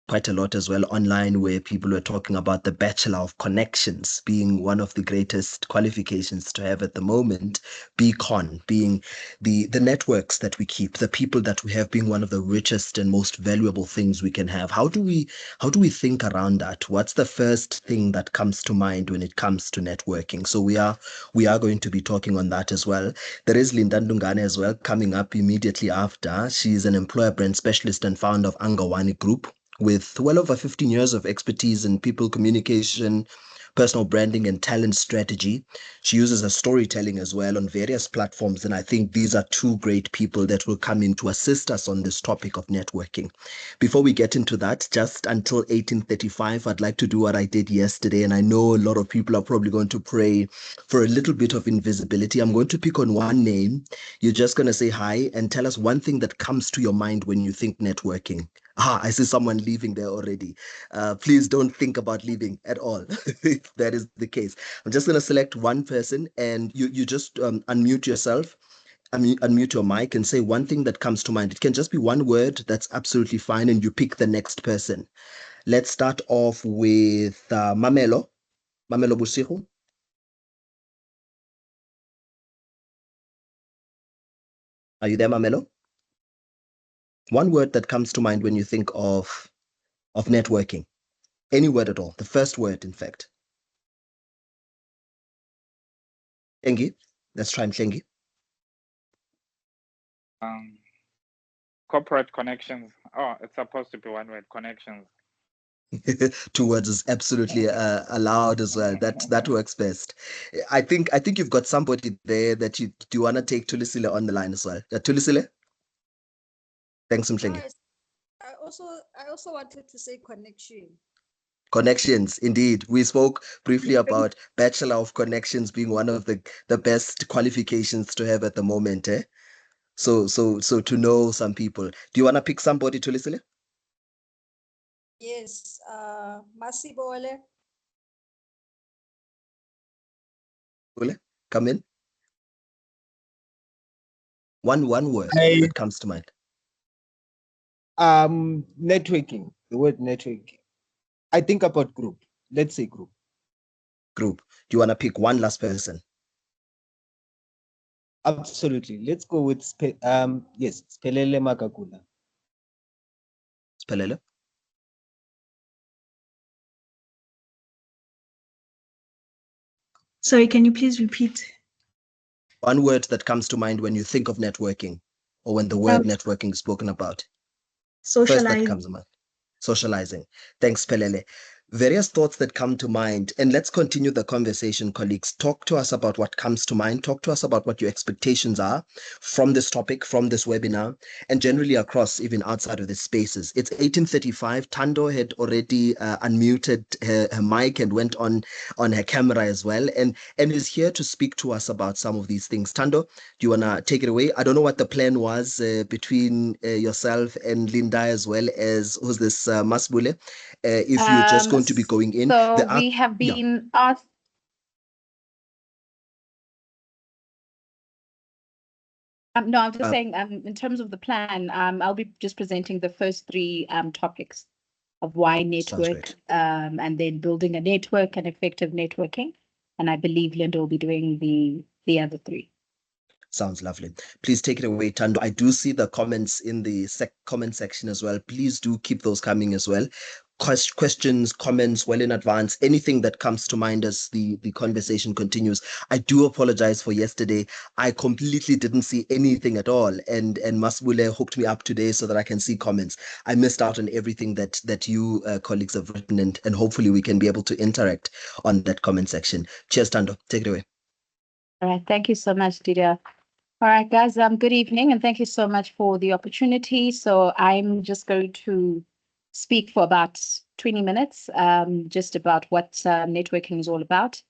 quite a lot as well online, where people were talking about the Bachelor of Connections being one of the greatest qualifications to have at the moment. Beacon being the networks that we keep, the people that we have being one of the richest and most valuable things we can have. How do we think around that? What's the first thing that comes to mind when it comes to networking? So we are going to be talking on that as well. There is Linda Ndungane as well coming up immediately after. She's an employer brand specialist and founder of Ndungane Group, with well over 15 years of expertise in people communication, personal branding, and talent strategy. She uses her storytelling as well on various platforms. And I think these are two great people that will come in to assist us on this topic of networking. Before we get into that, just until 18:35, I'd like to do what I did yesterday. And I know a lot of people are probably going to pray for a little bit of invisibility. I'm going to pick on one name. You're just going to say hi and tell us one thing that comes to your mind when you think networking. I see someone leaving there already. Please don't think about leaving at all, if that is the case. I'm just going to select one person, and you just unmute yourself, unmute your mic, and say one thing that comes to mind. It can just be one word. That's absolutely fine, and you pick the next person. Let's start off with Mamelo. Mamelo Busiku. Are you there, Mamelo? One word that comes to mind when you think of networking. Any word at all. The first word, in fact. Shengi. Let's try Shengi. Corporate connections. Oh, it's supposed to be one word, connections. 2 words is absolutely allowed as well. That works best. I think you've got somebody there that you do want to take Tulisile on the line as well. Tulisile? Thanks, Mhlengi. Guys, I also wanted to say connection. Connections, indeed. We spoke briefly about Bachelor of Connections being one of the best qualifications to have at the moment. So to know some people. Do you want to pick somebody, Tulisile? Yes, Masibole. Come in. One word that comes to mind. Networking. The word networking. I think about group. Let's say group. Group. Do you want to pick one last person? Absolutely. Let's go with yes, Spelele Makakula. Spelele. Sorry, can you please repeat? One word that comes to mind when you think of networking, or when the word networking is spoken about. Socializing. First that comes to mind. Socializing. Thanks, Pelele. Various thoughts that come to mind. And let's continue the conversation, colleagues. Talk to us about what comes to mind. Talk to us about what your expectations are from this topic, from this webinar, and generally across, even outside of the spaces. It's 18:35. Thando had already unmuted her mic and went on her camera as well, and is here to speak to us about some of these things. Thando, do you want to take it away? I don't know what the plan was between yourself and Linda, as well as who's this Masbule. If you're just going to be going in. So we have been asked. No, I'm just saying, in terms of the plan, I'll be just presenting the first 3 topics of why network, and then building a network and effective networking. And I believe Linda will be doing the other 3. Sounds lovely. Please take it away, Thando. I do see the comments in the comment section as well. Please do keep those coming as well. Questions, comments well in advance, anything that comes to mind as the conversation continues. I do apologize for yesterday. I completely didn't see anything at all. And Masbule hooked me up today so that I can see comments. I missed out on everything that you colleagues have written, and hopefully we can be able to interact on that comment section. Cheers, Thando. Take it away. All right. Thank you so much, Didier. All right, guys, good evening, and thank you so much for the opportunity. So I'm just going to speak for about 20 minutes, just about what networking is all about.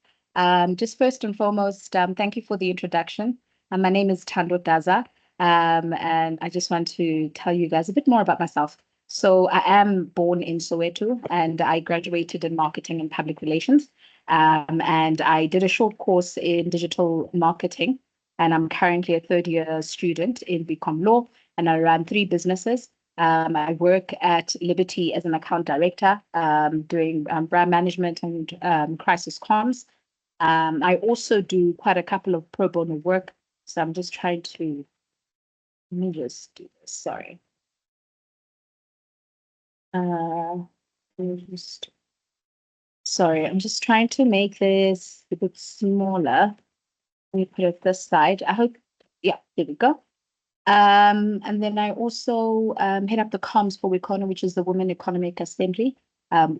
Just first and foremost, thank you for the introduction. My name is Thando Dhaza, and I just want to tell you guys a bit more about myself. So I am born in Soweto, and I graduated in marketing and public relations, and I did a short course in digital marketing. And I'm currently a 3rd-year student in BCom Law, and I run 3 businesses. I work at Liberty as an account director, doing brand management and crisis comms. I also do quite a couple of pro bono work. So I'm just trying to, let me just do this, sorry. Sorry, I'm just trying to make this a bit smaller. Let me put it this side. I hope, yeah, there we go. And then I also head up the comms for WECONA, which is the Women Economic Assembly,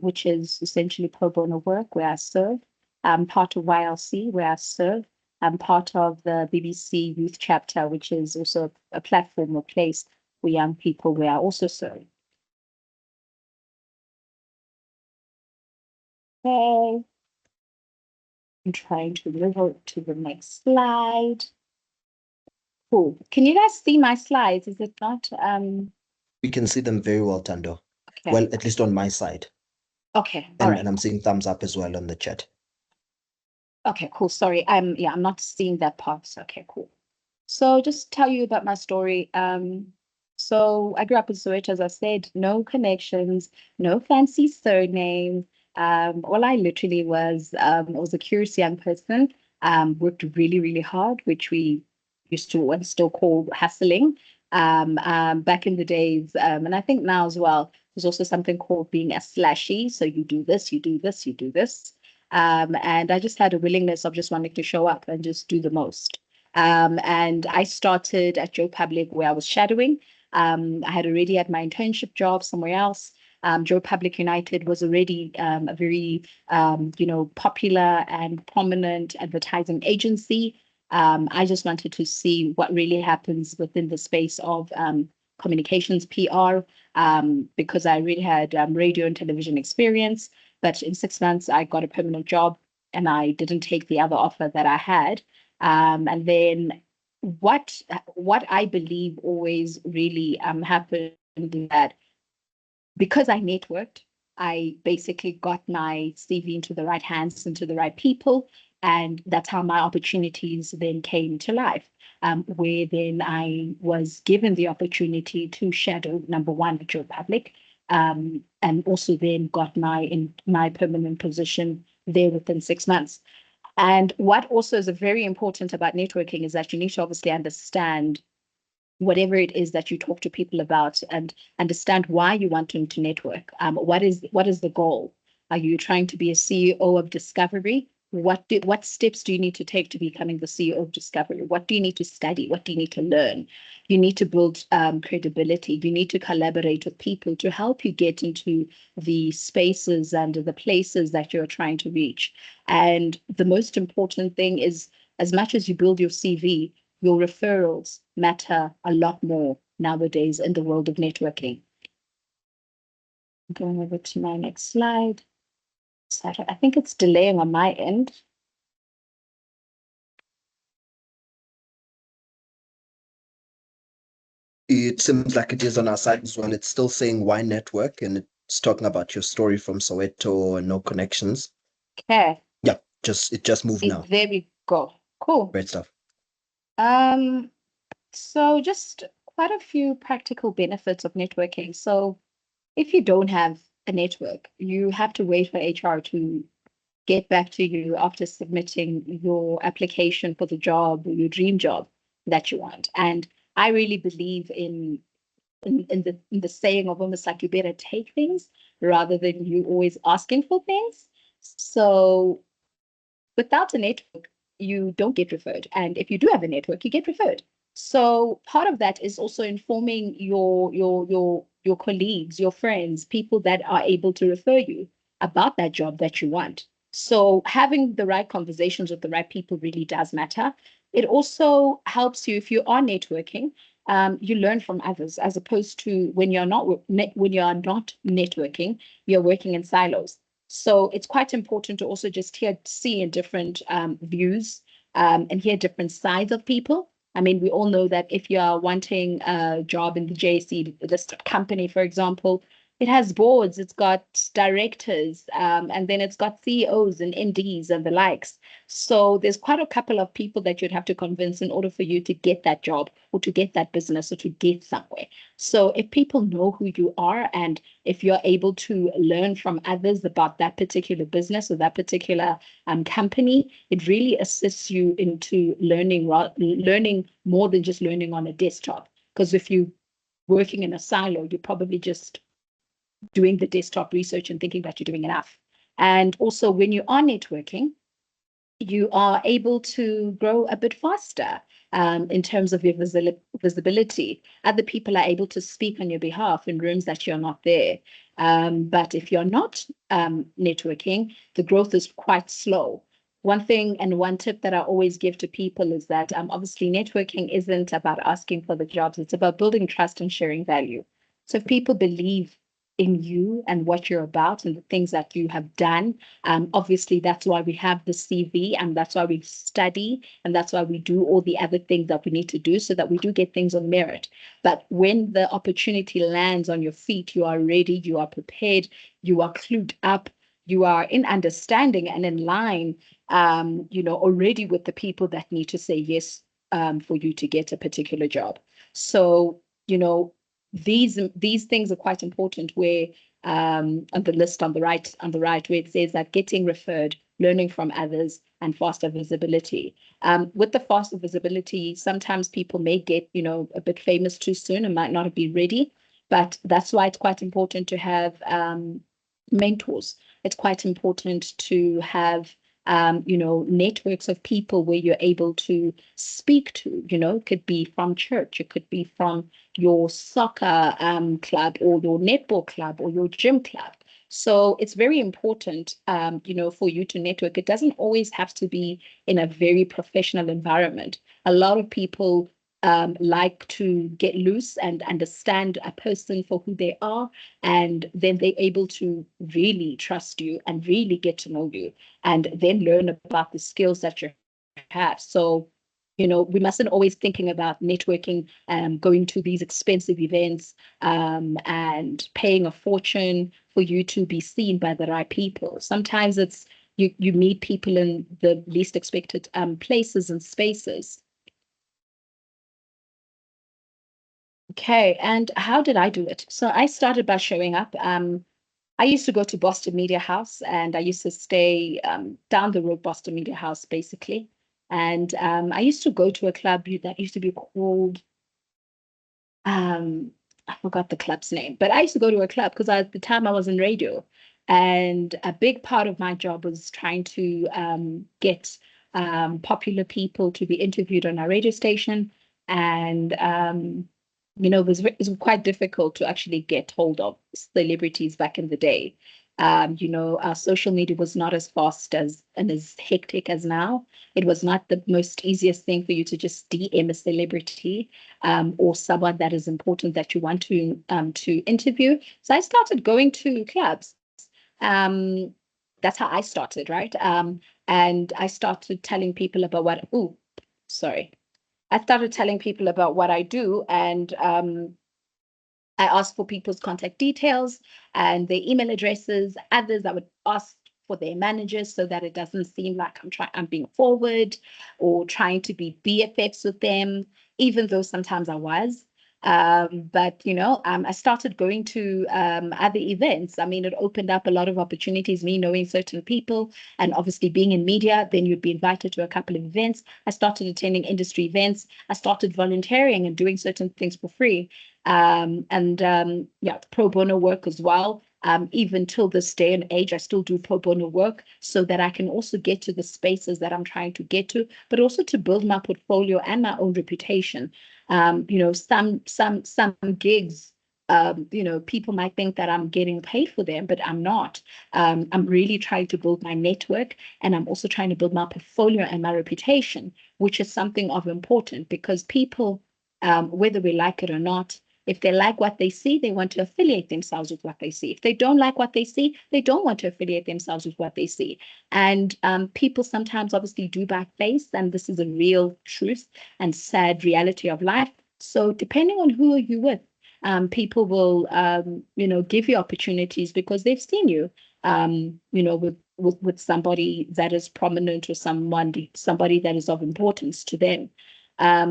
which is essentially pro bono work where I serve. I'm part of YLC where I serve. I'm part of the BBC Youth Chapter, which is also a platform or place for young people where I also serve. Okay. I'm trying to move to the next slide. Cool. Can you guys see my slides? Is it not? We can see them very well, Thando. Okay. Well, at least on my side. Okay. All right. And I'm seeing thumbs up as well on the chat. Okay, cool. Sorry. I'm not seeing that part. Okay, cool. So just tell you about my story. So I grew up in Soweto, as I said, no connections, no fancy surname. All I literally was, I was a curious young person, worked really, really hard, which we used to and still call hustling. Back in the days, and I think now as well, there's also something called being a slashy. So you do this, you do this, you do this. And I just had a willingness of just wanting to show up and just do the most. And I started at Joe Public where I was shadowing. I had already had my internship job somewhere else. Joe Public United was already a very, popular and prominent advertising agency. I just wanted to see what really happens within the space of communications PR, because I really had radio and television experience. But in 6 months, I got a permanent job and I didn't take the other offer that I had. And then what I believe always really happened is that because I networked, I basically got my CV into the right hands, into the right people, and that's how my opportunities then came to life. Where then I was given the opportunity to shadow number one at Joe Public, and also then got my permanent position there within 6 months. And what also is very important about networking is that you need to obviously understand whatever it is that you talk to people about and understand why you want them to network. What is the goal? Are you trying to be a CEO of Discovery? What steps do you need to take to becoming the CEO of Discovery? What do you need to study? What do you need to learn? You need to build credibility. You need to collaborate with people to help you get into the spaces and the places that you're trying to reach. And the most important thing is, as much as you build your CV, your referrals matter a lot more nowadays in the world of networking. Going over to my next slide. So I think it's delaying on my end. It seems like it is on our side as well. It's still saying why network, and it's talking about your story from Soweto and no connections. Okay. Yeah, it just moved now. There we go. Cool. Great stuff. So just quite a few practical benefits of networking. So if you don't have a network, you have to wait for HR to get back to you after submitting your application for the job, your dream job that you want. And I really believe in the saying of almost like you better take things rather than you always asking for things. So without a network, you don't get referred. And if you do have a network, you get referred. So part of that is also informing your colleagues, your friends, people that are able to refer you about that job that you want. So having the right conversations with the right people really does matter. It also helps you if you are networking. You learn from others, as opposed to when you're not networking, you're working in silos. So it's quite important to also just see in different views and hear different sides of people. I mean, we all know that if you are wanting a job in the JSE, this company, for example, it has boards, it's got directors, and then it's got CEOs and MDs and the likes. So there's quite a couple of people that you'd have to convince in order for you to get that job or to get that business or to get somewhere. So if people know who you are, and if you're able to learn from others about that particular business or that particular company, it really assists you into learning more than just learning on a desktop. Because if you working in a silo, you're probably just doing the desktop research and thinking that you're doing enough. And also when you are networking, you are able to grow a bit faster in terms of your visibility. Other people are able to speak on your behalf in rooms that you're not there. But if you're not networking, the growth is quite slow. One thing and one tip that I always give to people is that obviously networking isn't about asking for the jobs. It's about building trust and sharing value. So if people believe in you and what you're about and the things that you have done, obviously that's why we have the CV, and that's why we study, and that's why we do all the other things that we need to do so that we do get things on merit. But when the opportunity lands on your feet, you are ready, you are prepared, you are clued up, you are in understanding and in line, already with the people that need to say yes for you to get a particular job. So, these things are quite important, where on the list on the right where it says that getting referred, learning from others, and faster visibility. With the faster visibility, sometimes people may get a bit famous too soon and might not be ready, but that's why it's quite important to have mentors. It's quite important to have networks of people where you're able to speak to. It could be from church, it could be from your soccer club or your netball club or your gym club. So it's very important, for you to network. It doesn't always have to be in a very professional environment. A lot of people like to get loose and understand a person for who they are, and then they're able to really trust you and really get to know you, and then learn about the skills that you have. So, we mustn't always thinking about networking, going to these expensive events, and paying a fortune for you to be seen by the right people. Sometimes it's you meet people in the least expected places and spaces. Okay, and how did I do it? So I started by showing up. I used to go to Boston Media House, and I used to stay down the road, Boston Media House, basically. And I used to go to a club that used to be called, I forgot the club's name, but I used to go to a club because at the time I was in radio. And a big part of my job was trying to get popular people to be interviewed on our radio station. And it was quite difficult to actually get hold of celebrities back in the day. Our social media was not as fast and as hectic as now. It was not the most easiest thing for you to just DM a celebrity or someone that is important that you want to interview. So I started going to clubs. That's how I started, right? And I started telling people about I started telling people about what I do, and I asked for people's contact details and their email addresses. Others, I would ask for their managers so that it doesn't seem like I'm being forward or trying to be BFFs with them, even though sometimes I was. But I started going to other events. I mean, it opened up a lot of opportunities, me knowing certain people, and obviously being in media, then you'd be invited to a couple of events. I started attending industry events. I started volunteering and doing certain things for free. Pro bono work as well. Even till this day and age, I still do pro bono work so that I can also get to the spaces that I'm trying to get to, but also to build my portfolio and my own reputation. Some gigs, people might think that I'm getting paid for them, but I'm not. I'm really trying to build my network, and I'm also trying to build my portfolio and my reputation, which is something of important because people, whether we like it or not, if they like what they see, they want to affiliate themselves with what they see. If they don't like what they see, they don't want to affiliate themselves with what they see. And people sometimes obviously do back face, and this is a real truth and sad reality of life. So depending on who are you with, People will, give you opportunities because they've seen you, with somebody that is prominent or somebody that is of importance to them.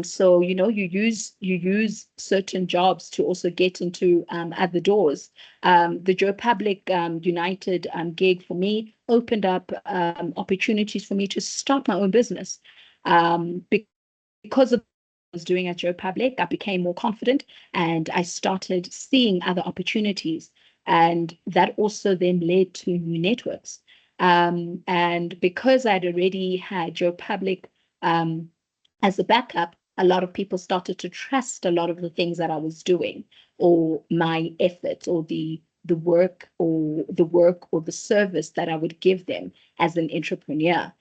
So you use certain jobs to also get into other doors. The Joe Public United gig for me opened up opportunities for me to start my own business. Because of what I was doing at Joe Public, I became more confident and I started seeing other opportunities. And that also then led to new networks. And because I'd already had Joe Public as a backup, a lot of people started to trust a lot of the things that I was doing, or my efforts, or the work or the service that I would give them as an entrepreneur.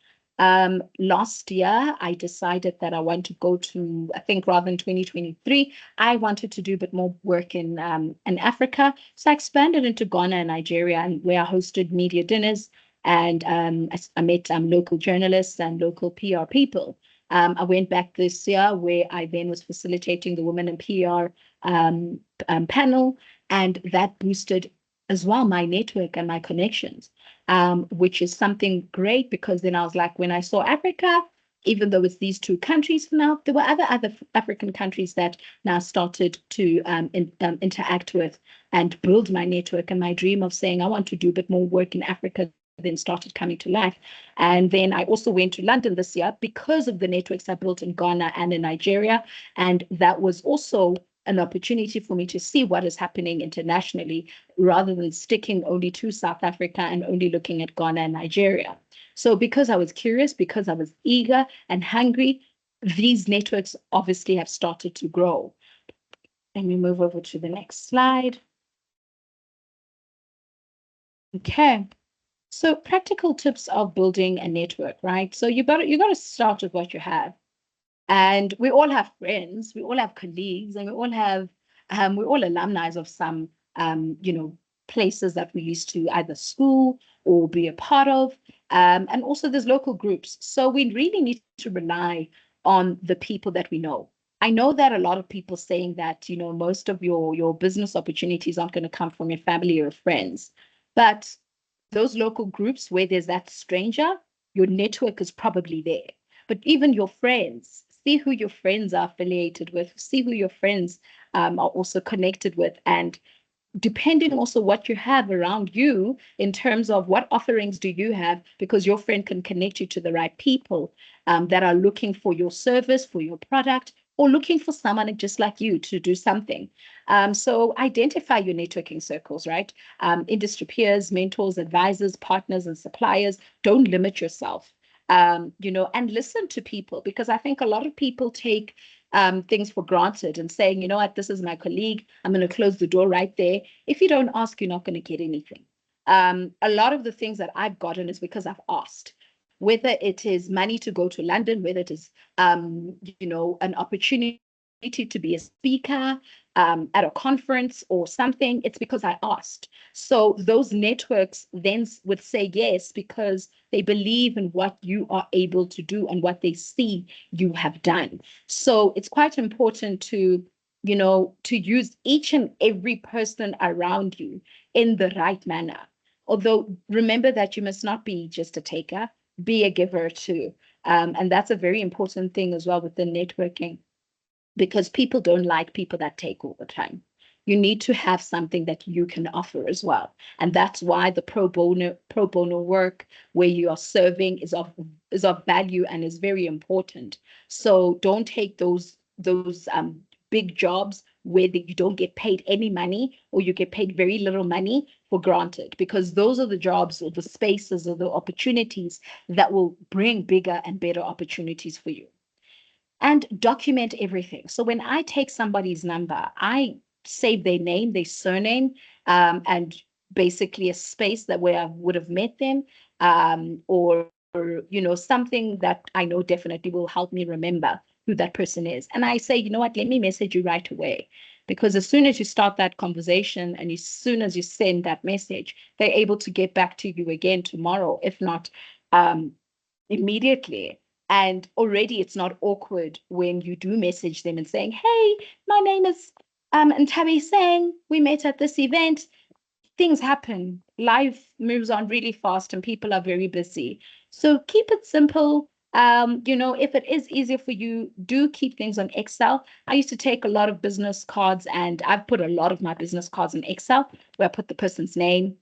Last year, I decided that I want to go to, I think rather than 2023, I wanted to do a bit more work in Africa. So I expanded into Ghana and Nigeria, and where I hosted media dinners, and I met local journalists and local PR people. I went back this year where I then was facilitating the Women in PR panel, and that boosted as well my network and my connections, which is something great, because then I was like, when I saw Africa, even though it's these two countries for now, there were other African countries that now started to interact with and build my network, and my dream of saying I want to do a bit more work in Africa then started coming to life. And then I also went to London this year because of the networks I built in Ghana and in Nigeria. And that was also an opportunity for me to see what is happening internationally, rather than sticking only to South Africa and only looking at Ghana and Nigeria. So because I was curious, because I was eager and hungry, these networks obviously have started to grow. Let me move over to the next slide. Okay. So practical tips of building a network, right? So you got to start with what you have. And we all have friends, we all have colleagues, and we're all alumni of some places that we used to either school or be a part of. And also there's local groups. So we really need to rely on the people that we know. I know that a lot of people saying that, most of your business opportunities aren't going to come from your family or friends. But those local groups where there's that stranger, your network is probably there. But even your friends, see who your friends are affiliated with, see who your friends are also connected with, and depending also what you have around you in terms of what offerings do you have, because your friend can connect you to the right people that are looking for your service, for your product, or looking for someone just like you to do something. So identify your networking circles, right? Industry peers, mentors, advisors, partners, and suppliers. Don't limit yourself. And listen to people, because I think a lot of people take things for granted and saying, you know what, this is my colleague, I'm going to close the door right there. If you don't ask, you're not going to get anything. A lot of the things that I've gotten is because I've asked, whether it is money to go to London, whether it is, an opportunity to be a speaker at a conference or something, it's because I asked. So those networks then would say yes, because they believe in what you are able to do and what they see you have done. So it's quite important to use each and every person around you in the right manner. Although remember that you must not be just a taker, be a giver too. And that's a very important thing as well within networking, because people don't like people that take all the time. You need to have something that you can offer as well. And that's why the pro bono work where you are serving is of value and is very important. So don't take those big jobs where you don't get paid any money, or you get paid very little money, for granted, because those are the jobs or the spaces or the opportunities that will bring bigger and better opportunities for you. And document everything. So when I take somebody's number, I save their name, their surname, and basically a space that where I would have met them, or something that I know definitely will help me remember who that person is. And I say, you know what, let me message you right away. Because as soon as you start that conversation and as soon as you send that message, they're able to get back to you again tomorrow, if not immediately. And already it's not awkward when you do message them and saying, hey, my name is And Tabby saying, we met at this event. Things happen. Life moves on really fast and people are very busy. So keep it simple. If it is easier for you, do keep things on Excel. I used to take a lot of business cards and I've put a lot of my business cards in Excel where I put the person's name,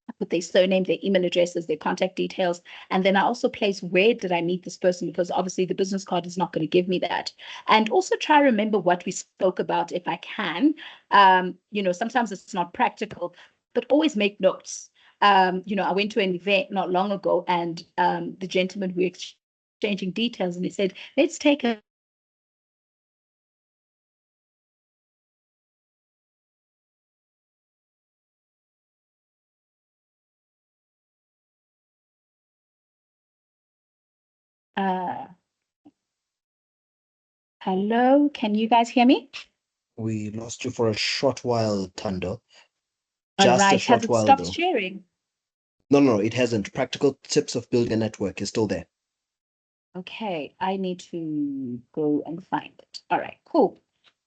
I put their surname, their email addresses, their contact details. And then I also place where did I meet this person, because obviously the business card is not going to give me that. And also try to remember what we spoke about if I can. Sometimes it's not practical, but always make notes. I went to an event not long ago and the gentleman, we were exchanging details and he said, let's take a hello, can you guys hear me? We lost you for a short while, Thando. All Just a right, has short it while, stopped though. sharing? No, it hasn't. Practical tips of building a network is still there. Okay, I need to go and find it. All right, cool.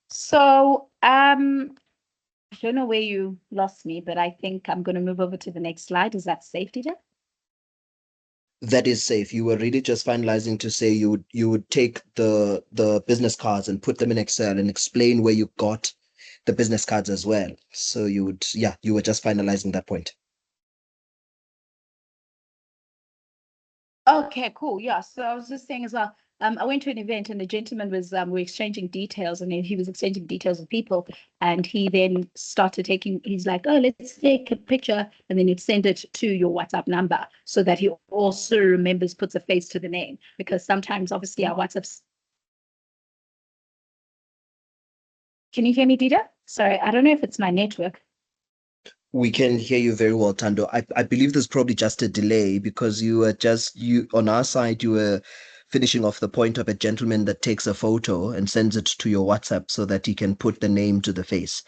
So, I don't know where you lost me, but I think I'm going to move over to the next slide. Is that safe, Dita? That is safe. You were really just finalizing to say you would take the business cards and put them in Excel and explain where you got the business cards as well. So you were just finalizing that point. Okay, cool. Yeah. So I was just saying as well, I went to an event and the gentleman was, we're exchanging details and he was exchanging details with people. And he then started he's like, oh, let's take a picture. And then he'd send it to your WhatsApp number so that he also remembers, puts a face to the name. Because sometimes, obviously, our WhatsApps. Can you hear me, Dita? Sorry, I don't know if it's my network. We can hear you very well, Thando. I believe there's probably just a delay because you on our side, you were finishing off the point of a gentleman that takes a photo and sends it to your WhatsApp so that he can put the name to the face.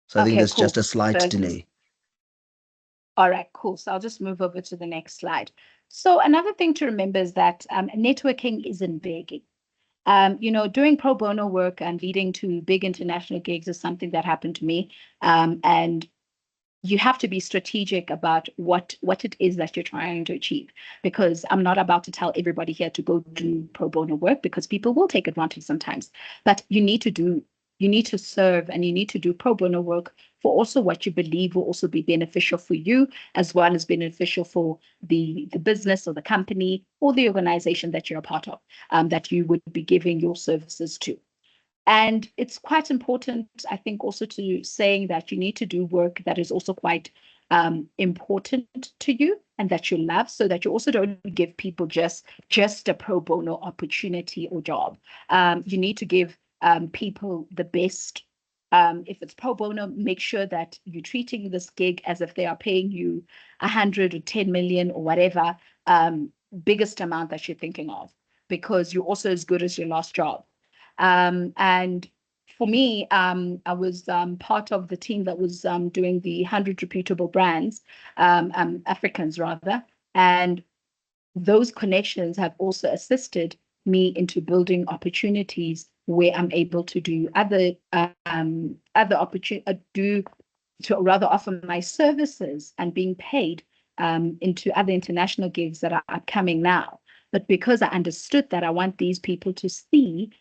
So I think Okay, there's just cool. a slight So delay. all right, cool. So I'll just move over to the next slide. So another thing to remember is that networking isn't begging. Doing pro bono work and leading to big international gigs is something that happened to me. And you have to be strategic about what it is that you're trying to achieve, because I'm not about to tell everybody here to go do pro bono work, because people will take advantage sometimes. But you need to serve and you need to do pro bono work for also what you believe will also be beneficial for you, as well as beneficial for the business or the company or the organization that you're a part of, that you would be giving your services to. And it's quite important, I think, also to saying that you need to do work that is also quite important to you and that you love, so that you also don't give people just a pro bono opportunity or job. You need to give people the best. If it's pro bono, make sure that you're treating this gig as if they are paying you 100 or 10 million or whatever biggest amount that you're thinking of, because you're also as good as your last job. And for me, I was part of the team that was doing the 100 reputable brands, Africans rather. And those connections have also assisted me into building opportunities where I'm able to do other opportunity, do to rather offer my services and being paid into other international gigs that are upcoming now. But because I understood that I want these people to see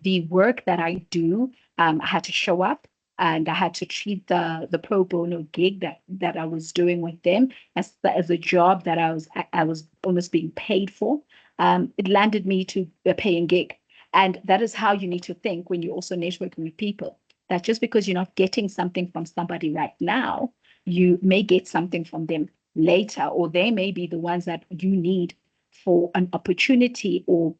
the work that I do, I had to show up and I had to treat the pro bono gig that I was doing with them as a job that I was almost being paid for. It landed me to a paying gig. And that is how you need to think when you're also networking with people. That just because you're not getting something from somebody right now, you may get something from them later, or they may be the ones that you need for an opportunity, or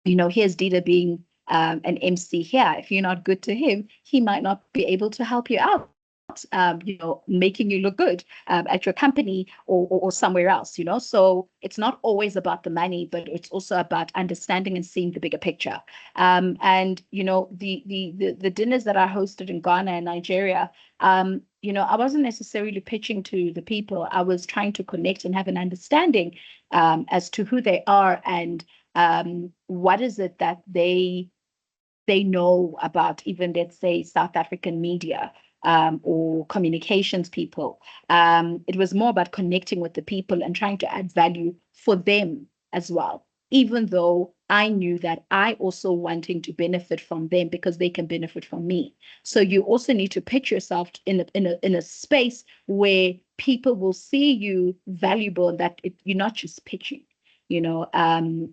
here's Dita being an MC here. If you're not good to him, he might not be able to help you out. Making you look good at your company or somewhere else, So it's not always about the money, but it's also about understanding and seeing the bigger picture. And the dinners that I hosted in Ghana and Nigeria, I wasn't necessarily pitching to the people. I was trying to connect and have an understanding as to who they are and what is it that they they know about even, let's say, South African media or communications people. It was more about connecting with the people and trying to add value for them as well, even though I knew that I also wanting to benefit from them because they can benefit from me. So you also need to pitch yourself in a space where people will see you valuable, and that you're not just pitching,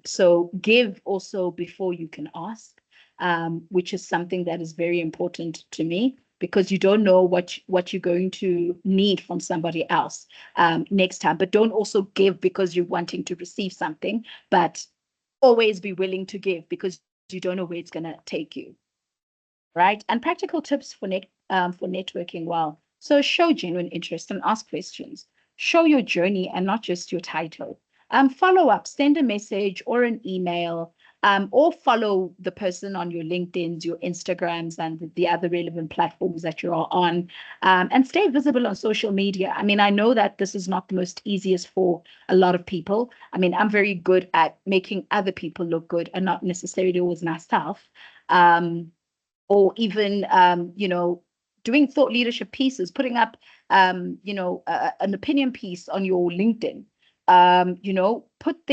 so give also before you can ask, which is something that is very important to me, because you don't know what you're going to need from somebody else next time. But don't also give because you're wanting to receive something, but always be willing to give because you don't know where it's going to take you. Right? And practical tips for networking. Well, so show genuine interest and ask questions. Show your journey and not just your title. Follow up, send a message or an email, or follow the person on your LinkedIn's, your Instagrams, and the other relevant platforms that you're on, and stay visible on social media. I mean, I know that this is not the most easiest for a lot of people. I mean, I'm very good at making other people look good and not necessarily always myself. Or even, doing thought leadership pieces, putting up, an opinion piece on your LinkedIn, put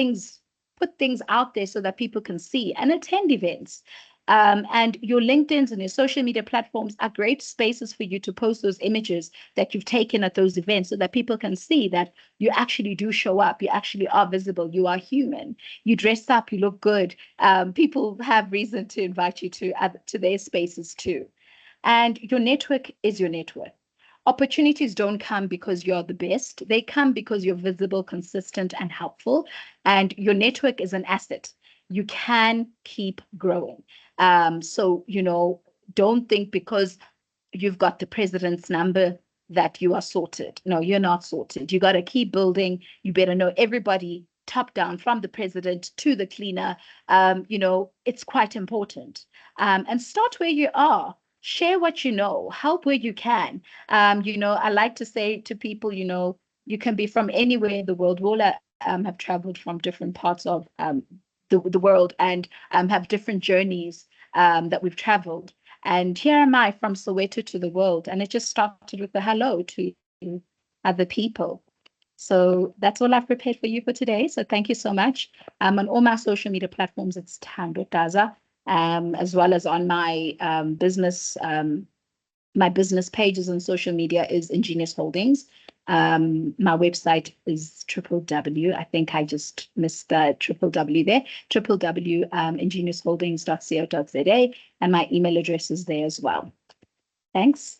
things out there so that people can see and attend events. And your LinkedIn's and your social media platforms are great spaces for you to post those images that you've taken at those events so that people can see that you actually do show up, you actually are visible, you are human, you dress up, you look good. People have reason to invite you to their spaces too. And your network is your network. Opportunities don't come because you're the best. They come because you're visible, consistent, and helpful. And your network is an asset. You can keep growing. So, don't think because you've got the president's number that you are sorted. No, you're not sorted. You got to keep building. You better know everybody top down, from the president to the cleaner. It's quite important. And start where you are. Share what you know. Help where you can. I like to say to people, you can be from anywhere in the world. We all have traveled from different parts of the world, and have different journeys that we've traveled. And here am I from Soweto to the world. And it just started with a hello to other people. So that's all I've prepared for you for today. So thank you so much. On all my social media platforms, it's Thando Dhaza, as well as on my business pages on social media is Ingenious Holdings. My website is www. I think I just missed the www there. www.ingeniusholdings.co.za, and my email address is there as well. Thanks.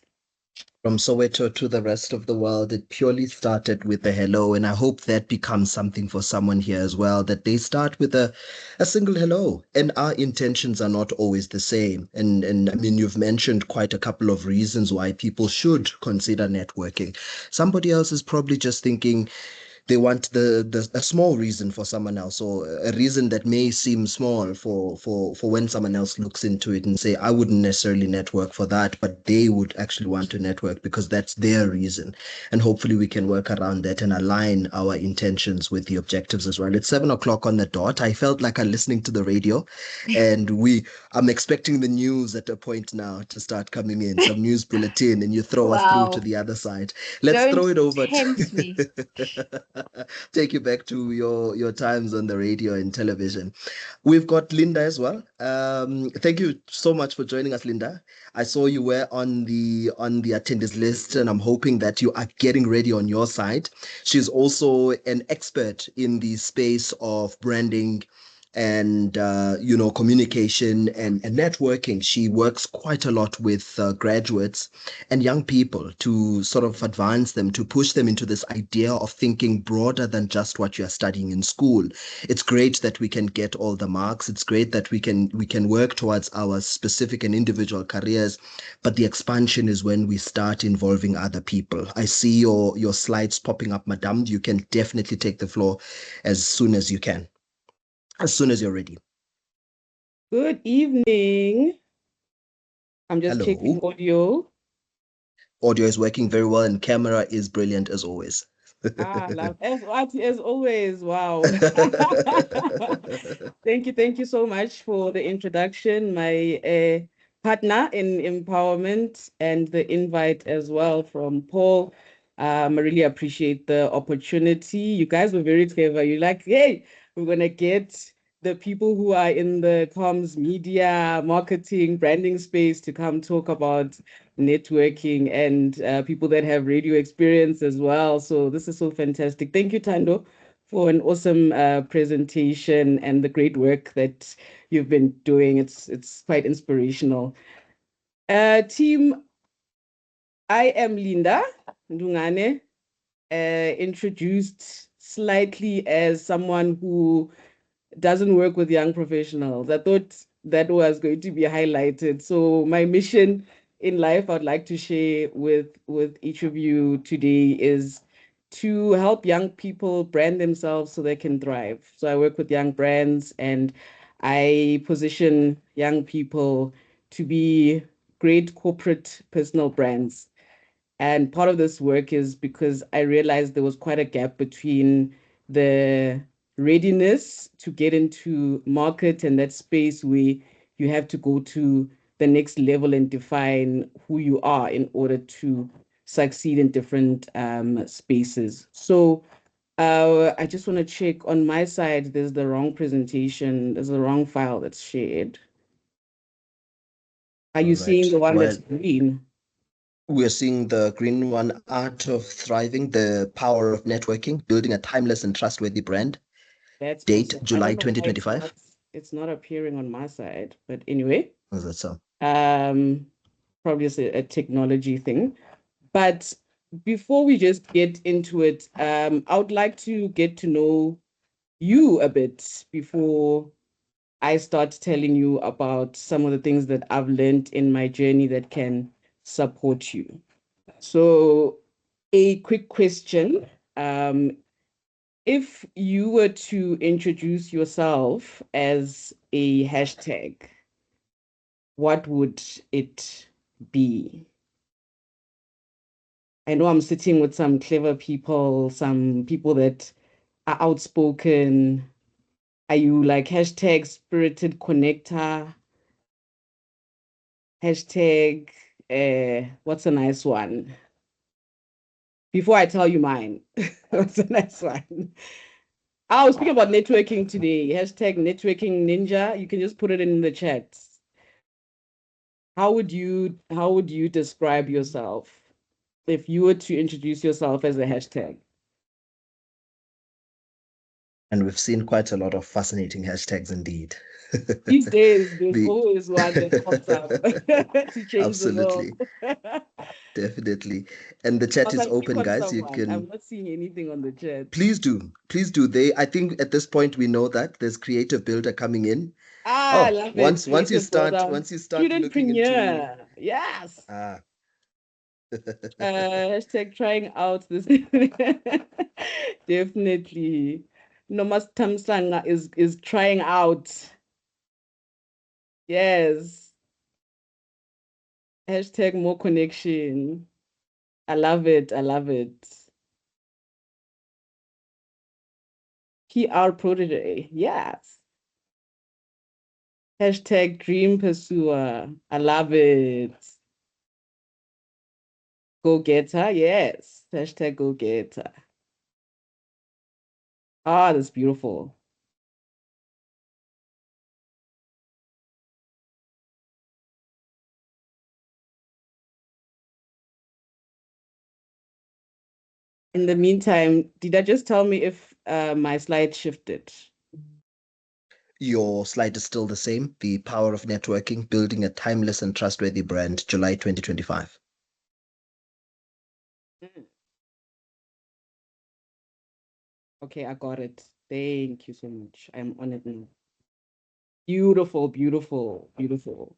From Soweto to the rest of the world, it purely started with a hello, and I hope that becomes something for someone here as well, that they start with a single hello, and our intentions are not always the same. And I mean, you've mentioned quite a couple of reasons why people should consider networking. Somebody else is probably just thinking they want a small reason for someone else, or a reason that may seem small for when someone else looks into it and say, I wouldn't necessarily network for that, but they would actually want to network because that's their reason. And hopefully we can work around that and align our intentions with the objectives as well. It's 7:00 on the dot. I felt like I'm listening to the radio, and I'm expecting the news at a point now to start coming in, some news bulletin, and you throw us through to the other side. Let's throw it over tempt me. Take you back to your times on the radio and television. We've got Linda as well. Thank you so much for joining us, Linda. I saw you were on the attendees list, and I'm hoping that you are getting ready on your side. She's also an expert in the space of branding and communication and networking. She works quite a lot with graduates and young people to sort of advance them, to push them into this idea of thinking broader than just what you are studying in school. It's great that we can get all the marks. It's great that we can work towards our specific and individual careers, but the expansion is when we start involving other people. I see your slides popping up, Madam. You can definitely take the floor as soon as you can. As soon as you're ready. Good evening. I'm just checking audio. Audio is working very well, and camera is brilliant as always. Love as always. Wow. Thank you so much for the introduction, my partner in empowerment, and the invite as well from Paul. I really appreciate the opportunity. You guys were very clever. You're like, hey, we're gonna get the people who are in the comms, media, marketing, branding space to come talk about networking, and people that have radio experience as well. So this is so fantastic. Thank you, Thando, for an awesome presentation and the great work that you've been doing. It's quite inspirational. Team, I am Linda Ndungane, introduced slightly as someone who doesn't work with young professionals. I thought that was going to be highlighted. So my mission in life I'd like to share with each of you today is to help young people brand themselves so they can thrive. So I work with young brands and I position young people to be great corporate personal brands. And part of this work is because I realized there was quite a gap between the readiness to get into market and that space where you have to go to the next level and define who you are in order to succeed in different spaces. So I just want to check on my side, there's the wrong presentation, there's the wrong file that's shared. Are you seeing the one that's green? We're seeing the green one, Art of Thriving, the Power of Networking, Building a Timeless and Trustworthy Brand. That's Date, awesome. July I don't know why 2025. it's not appearing on my side, but anyway, Is that so? probably it's a technology thing. But before we just get into it, I would like to get to know you a bit before I start telling you about some of the things that I've learned in my journey that can support you. So, a quick question. If you were to introduce yourself as a hashtag, what would it be? I know I'm sitting with some clever people, some people that are outspoken. Are you like hashtag spirited connector? Hashtag, what's a nice one? Before I tell you mine, what's a nice one? I was speaking about networking today. Hashtag networking ninja. You can just put it in the chat. How would you describe yourself if you were to introduce yourself as a hashtag? And we've seen quite a lot of fascinating hashtags indeed. These days, there's always one that pops up to change Absolutely. the world. Definitely. And the chat is open, guys. You I'm can not seeing anything on the chat. please do. Please do. I think at this point we know that there's creative builder coming in. I love it. Once you start looking into Yes. ah Hashtag trying out this. Definitely. Nomas Tamsanga is trying out. Yes. Hashtag more connection. I love it. I love it. PR protege. Yes. Hashtag dream pursuer. I love it. Go getter. Yes. Hashtag go getter. Ah, that's beautiful. In the meantime, did I just tell me if my slide shifted? your slide is still the same. The Power of Networking, Building a Timeless and Trustworthy Brand, July 2025. Okay, I got it. Thank you so much. I'm on it now. Beautiful, beautiful, beautiful.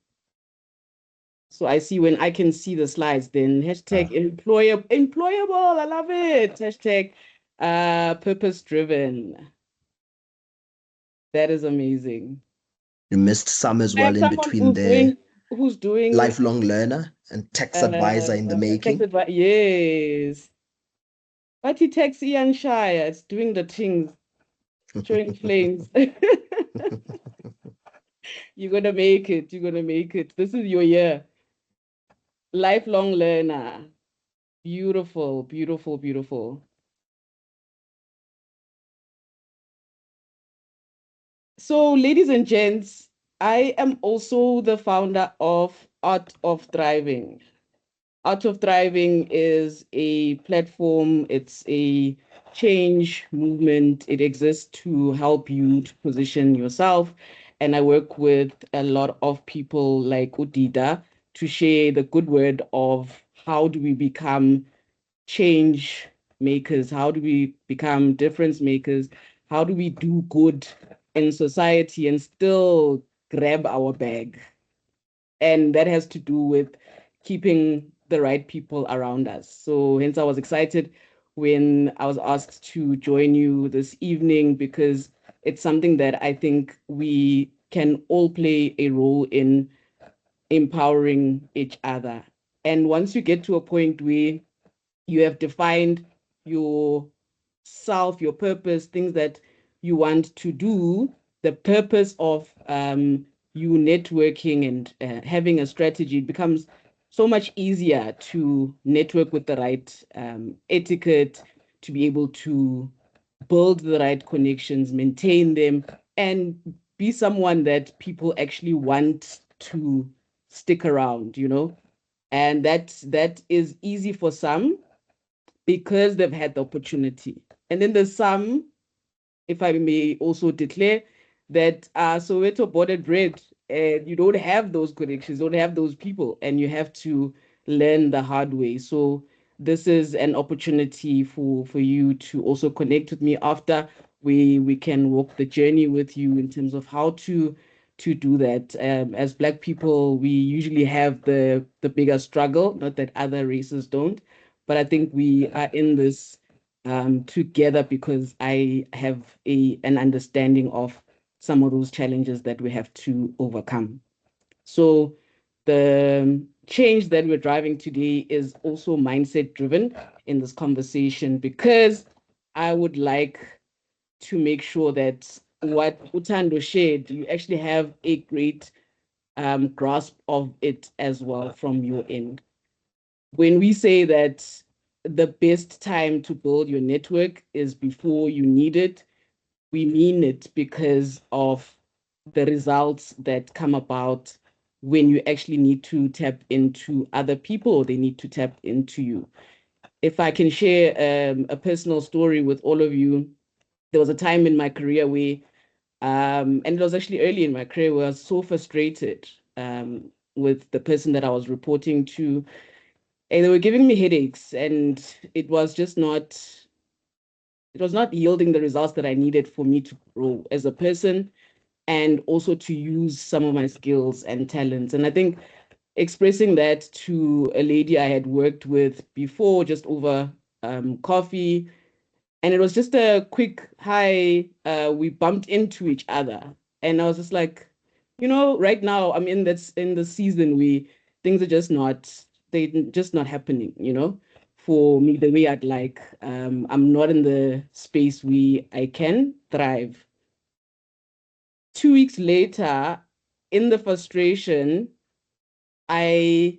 So I see when I can see the slides, then hashtag employable. I love it. Hashtag purpose driven. That is amazing. You missed some as well in between there. Who's doing Lifelong learner and tax advisor in the making. Yes. But he takes Ian Shire, it's doing the things, showing flames. You're gonna make it. You're gonna make it. This is your year. Lifelong learner. Beautiful, beautiful, beautiful. So, ladies and gents, I am also the founder of Art of Thriving. Art of Thriving is a platform, it's a change movement. It exists to help you to position yourself. And I work with a lot of people like Udida to share the good word of how do we become change makers? How do we become difference makers? How do we do good in society and still grab our bag? And that has to do with keeping the right people around us. So hence I was excited when I was asked to join you this evening, because it's something that I think we can all play a role in empowering each other. And once you get to a point where you have defined your self, your purpose, things that you want to do, the purpose of you networking and having a strategy, it becomes so much easier to network with the right etiquette, to be able to build the right connections, maintain them, and be someone that people actually want to stick around, you know? And that is easy for some because they've had the opportunity. And then there's some, if I may also declare, that are Soweto born and bred, and you don't have those connections, don't have those people, and you have to learn the hard way. So this is an opportunity for you to also connect with me after. We can walk the journey with you in terms of how to do that. As Black people, we usually have the bigger struggle, not that other races don't, but I think we are in this together because I have an understanding of some of those challenges that we have to overcome. So the change that we're driving today is also mindset driven in this conversation, because I would like to make sure that what Utando shared, you actually have a great grasp of it as well from your end. When we say that the best time to build your network is before you need it, we mean it because of the results that come about when you actually need to tap into other people or they need to tap into you. If I can share a personal story with all of you, there was a time in my career where, and it was actually early in my career, where I was so frustrated with the person that I was reporting to. And they were giving me headaches, and it was not yielding the results that I needed for me to grow as a person and also to use some of my skills and talents. And I think expressing that to a lady I had worked with before, just over coffee, and it was just a quick hi, we bumped into each other. And I was just like, right now I'm in the season where things are they're just not happening, for me the way I'd like. I'm not in the space where I can thrive. 2 weeks later, in the frustration, I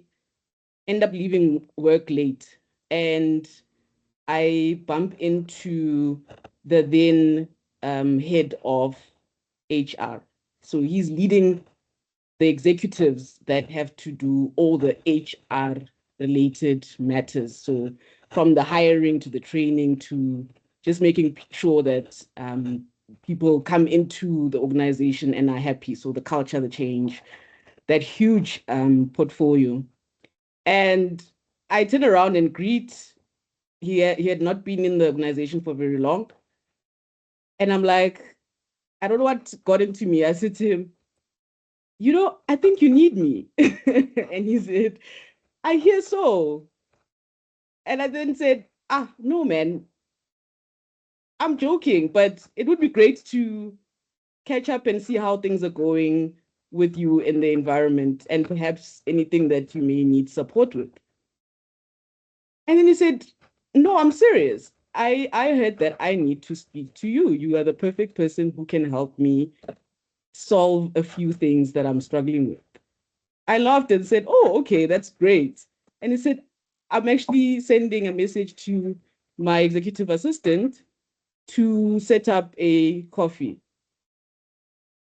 end up leaving work late, and I bump into the then head of HR. So he's leading the executives that have to do all the HR related matters. So from the hiring to the training to just making sure that people come into the organization and are happy. So the culture, the change, that huge portfolio. And I turn around and greet. He had not been in the organization for very long. And I'm like, I don't know what got into me. I said to him, I think you need me. And he said, I hear so. And I then said, no, man, I'm joking, but it would be great to catch up and see how things are going with you in the environment and perhaps anything that you may need support with. And then he said, no, I'm serious. I heard that I need to speak to you. You are the perfect person who can help me solve a few things that I'm struggling with. I laughed and said, oh, okay, that's great. And he said, I'm actually sending a message to my executive assistant to set up a coffee.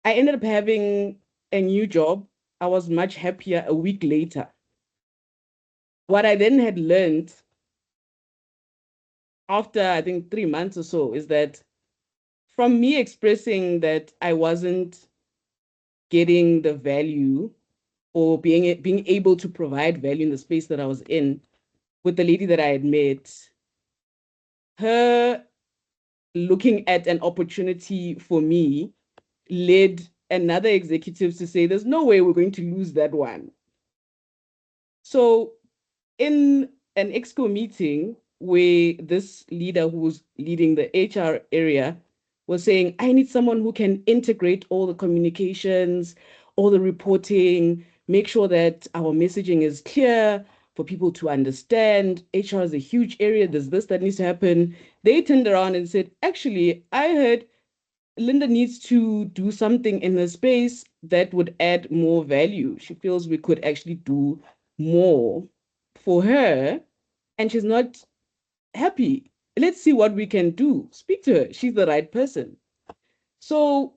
I ended up having a new job. I was much happier a week later. What I then had learned after, I think, 3 months or so, is that from me expressing that I wasn't getting the value or being able to provide value in the space that I was in with the lady that I had met, her looking at an opportunity for me led another executive to say, there's no way we're going to lose that one. So in an exco meeting where this leader who was leading the HR area was saying, I need someone who can integrate all the communications, all the reporting, make sure that our messaging is clear for people to understand. HR is a huge area. There's this that needs to happen. They turned around and said, actually, I heard Linda needs to do something in the space that would add more value. She feels we could actually do more for her, and she's not happy. Let's see what we can do. Speak to her. She's the right person. So,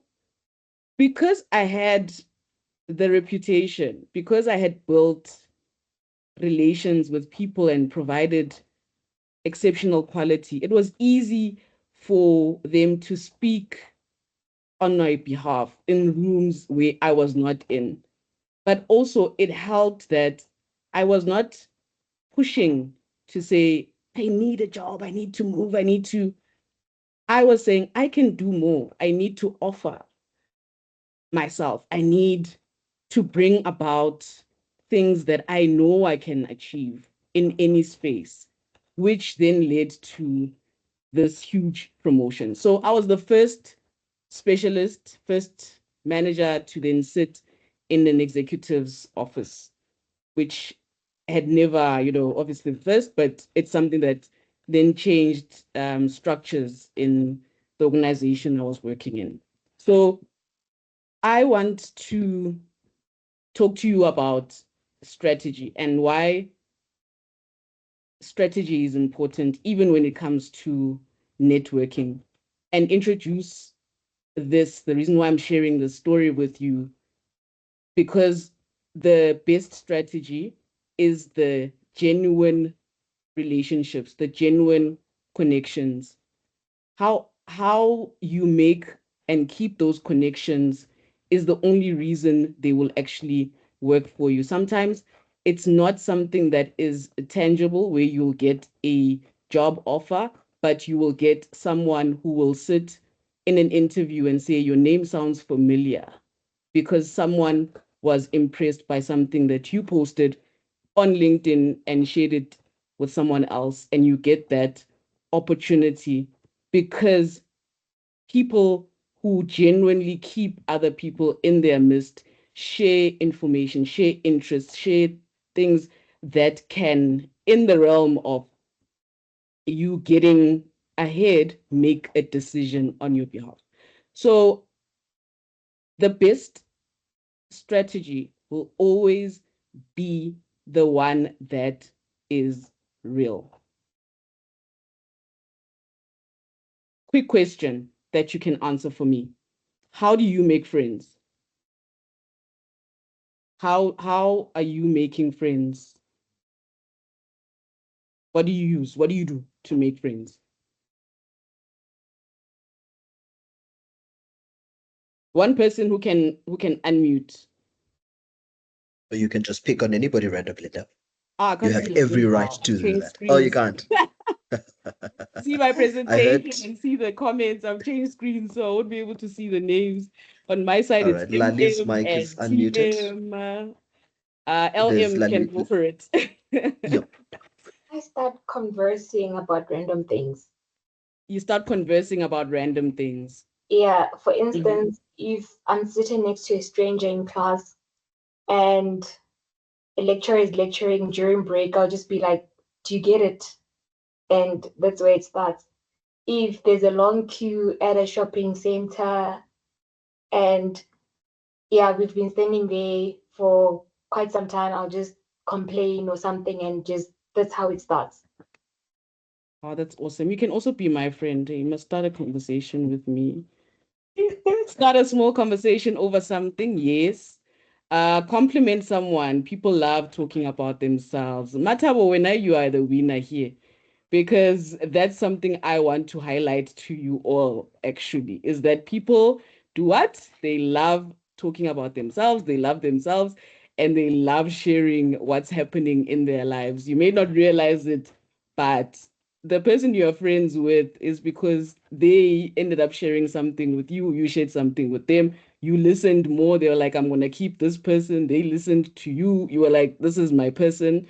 because I had the reputation, because I had built relations with people and provided exceptional quality, it was easy for them to speak on my behalf in rooms where I was not in. But also, it helped that I was not pushing to say, I need a job, I need to move, I was saying, I can do more. I need to offer myself. I need to bring about things that I know I can achieve in any space, which then led to this huge promotion. So I was the first specialist, first manager to then sit in an executive's office, which had never, obviously first, but it's something that then changed structures in the organization I was working in. So I want to talk to you about strategy and why strategy is important, even when it comes to networking, and introduce the reason why I'm sharing this story with you, because the best strategy is the genuine relationships, the genuine connections. How you make and keep those connections is the only reason they will actually work for you. Sometimes it's not something that is tangible where you'll get a job offer, but you will get someone who will sit in an interview and say, your name sounds familiar, because someone was impressed by something that you posted on LinkedIn and shared it with someone else, and you get that opportunity because people who genuinely keep other people in their midst share information, share interests, share things that can, in the realm of you getting ahead, make a decision on your behalf. So the best strategy will always be the one that is real. Quick question that you can answer for me. How do you make friends? How are you making friends? What do you use? What do you do to make friends? One person who can unmute. Or you can just pick on anybody randomly now. I You can't have see your every screen right now. to I've do changed that. Oh, you screens. can't. See my I presentation heard. and see the comments. I've changed screens, so I won't be able to see the names. On my side, All it's right, Lali's MM mic is and unmuted. TM. There's LM can Lali. go for it. Yep. I start conversing about random things. You start conversing about random things. Yeah, for instance, if I'm sitting next to a stranger in class and a lecturer is lecturing during break, I'll just be like, do you get it? And that's where it starts. if there's a long queue at a shopping center and yeah, we've been standing there for quite some time, I'll just complain or something and just that's how it starts. Oh, that's awesome. You can also be my friend. You must start a conversation with me. Start a small conversation over something, yes. Compliment someone. People love talking about themselves. Matabo, when you are the winner here, because that's something I want to highlight to you all, actually, is that people do what? They love talking about themselves, they love themselves, and they love sharing what's happening in their lives. You may not realize it, but the person you're friends with is because they ended up sharing something with you, you shared something with them, you listened more, they were like, I'm going to keep this person, they listened to you, you were like, this is my person.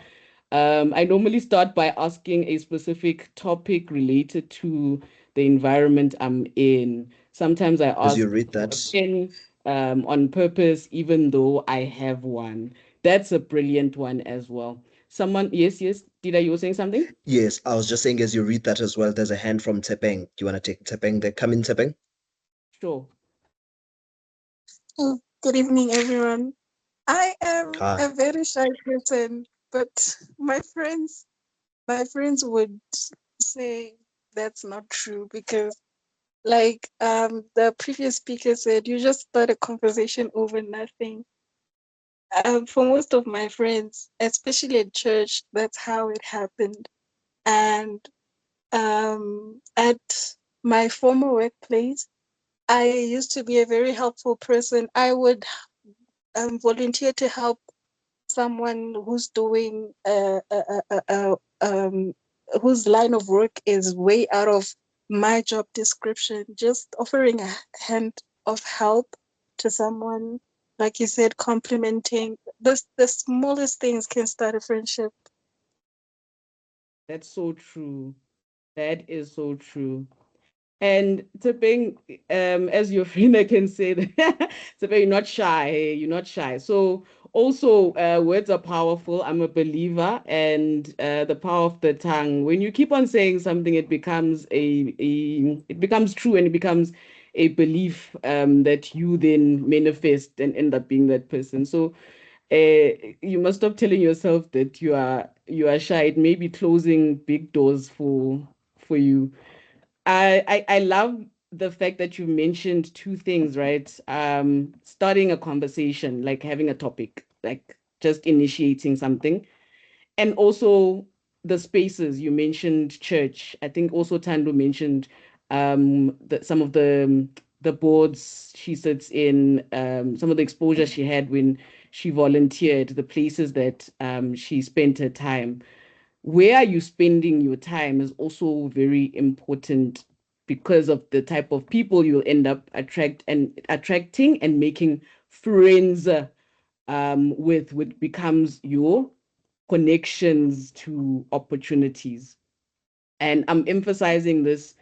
I normally start by asking a specific topic related to the environment I'm in. Sometimes I As ask you read for a that, pen on purpose, even though I have one. That's a brilliant one as well. Someone, yes, Dida, you were saying something? yes, I was just saying as you read that as well, there's a hand from Tepeng. Do you want to take Tepeng there? Come in, Tepeng. Sure. Oh, good evening, everyone. I am Hi. a very shy person, but my friends would say that's not true because, like the previous speaker said, you just start a conversation over nothing. For most of my friends, especially at church, that's how it happened. And at my former workplace, I used to be a very helpful person. I would volunteer to help someone who's doing whose line of work is way out of my job description. Just offering a hand of help to someone, like you said, complimenting. The smallest things can start a friendship. That's so true. That is so true. And Tepeng, as your friend, I can say that Tepeng, you're not shy. Hey, you're not shy. So also, words are powerful. I'm a believer, and the power of the tongue. When you keep on saying something, it becomes it becomes true, and it becomes a belief that you then manifest and end up being that person. So you must stop telling yourself that you are shy. It may be closing big doors for you. I love the fact that you mentioned two things, right? Starting a conversation, like having a topic, like just initiating something, and also the spaces you mentioned. Church. I think also Thando mentioned some of the boards she sits in, some of the exposure she had when she volunteered, the places that she spent her time. Where are you spending your time is also very important because of the type of people you'll end up attracting and making friends with, which becomes your connections to opportunities. And I'm emphasizing this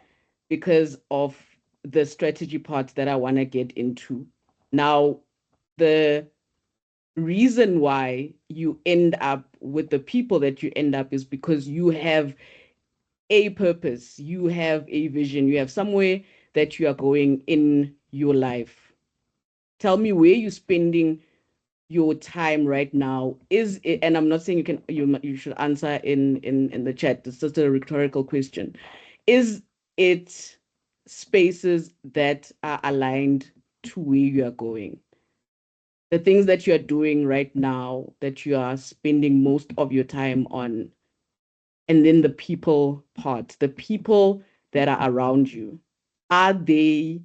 because of the strategy part that I want to get into. Now, the reason why you end up with the people that you end up is because you have a purpose, you have a vision, you have somewhere that you are going in your life. Tell me where you're spending your time right now. Is it, and I'm not saying you should answer in the chat. It's just a rhetorical question. Is it spaces that are aligned to where you are going? The things that you are doing right now that you are spending most of your time on, and then the people part, the people that are around you, are they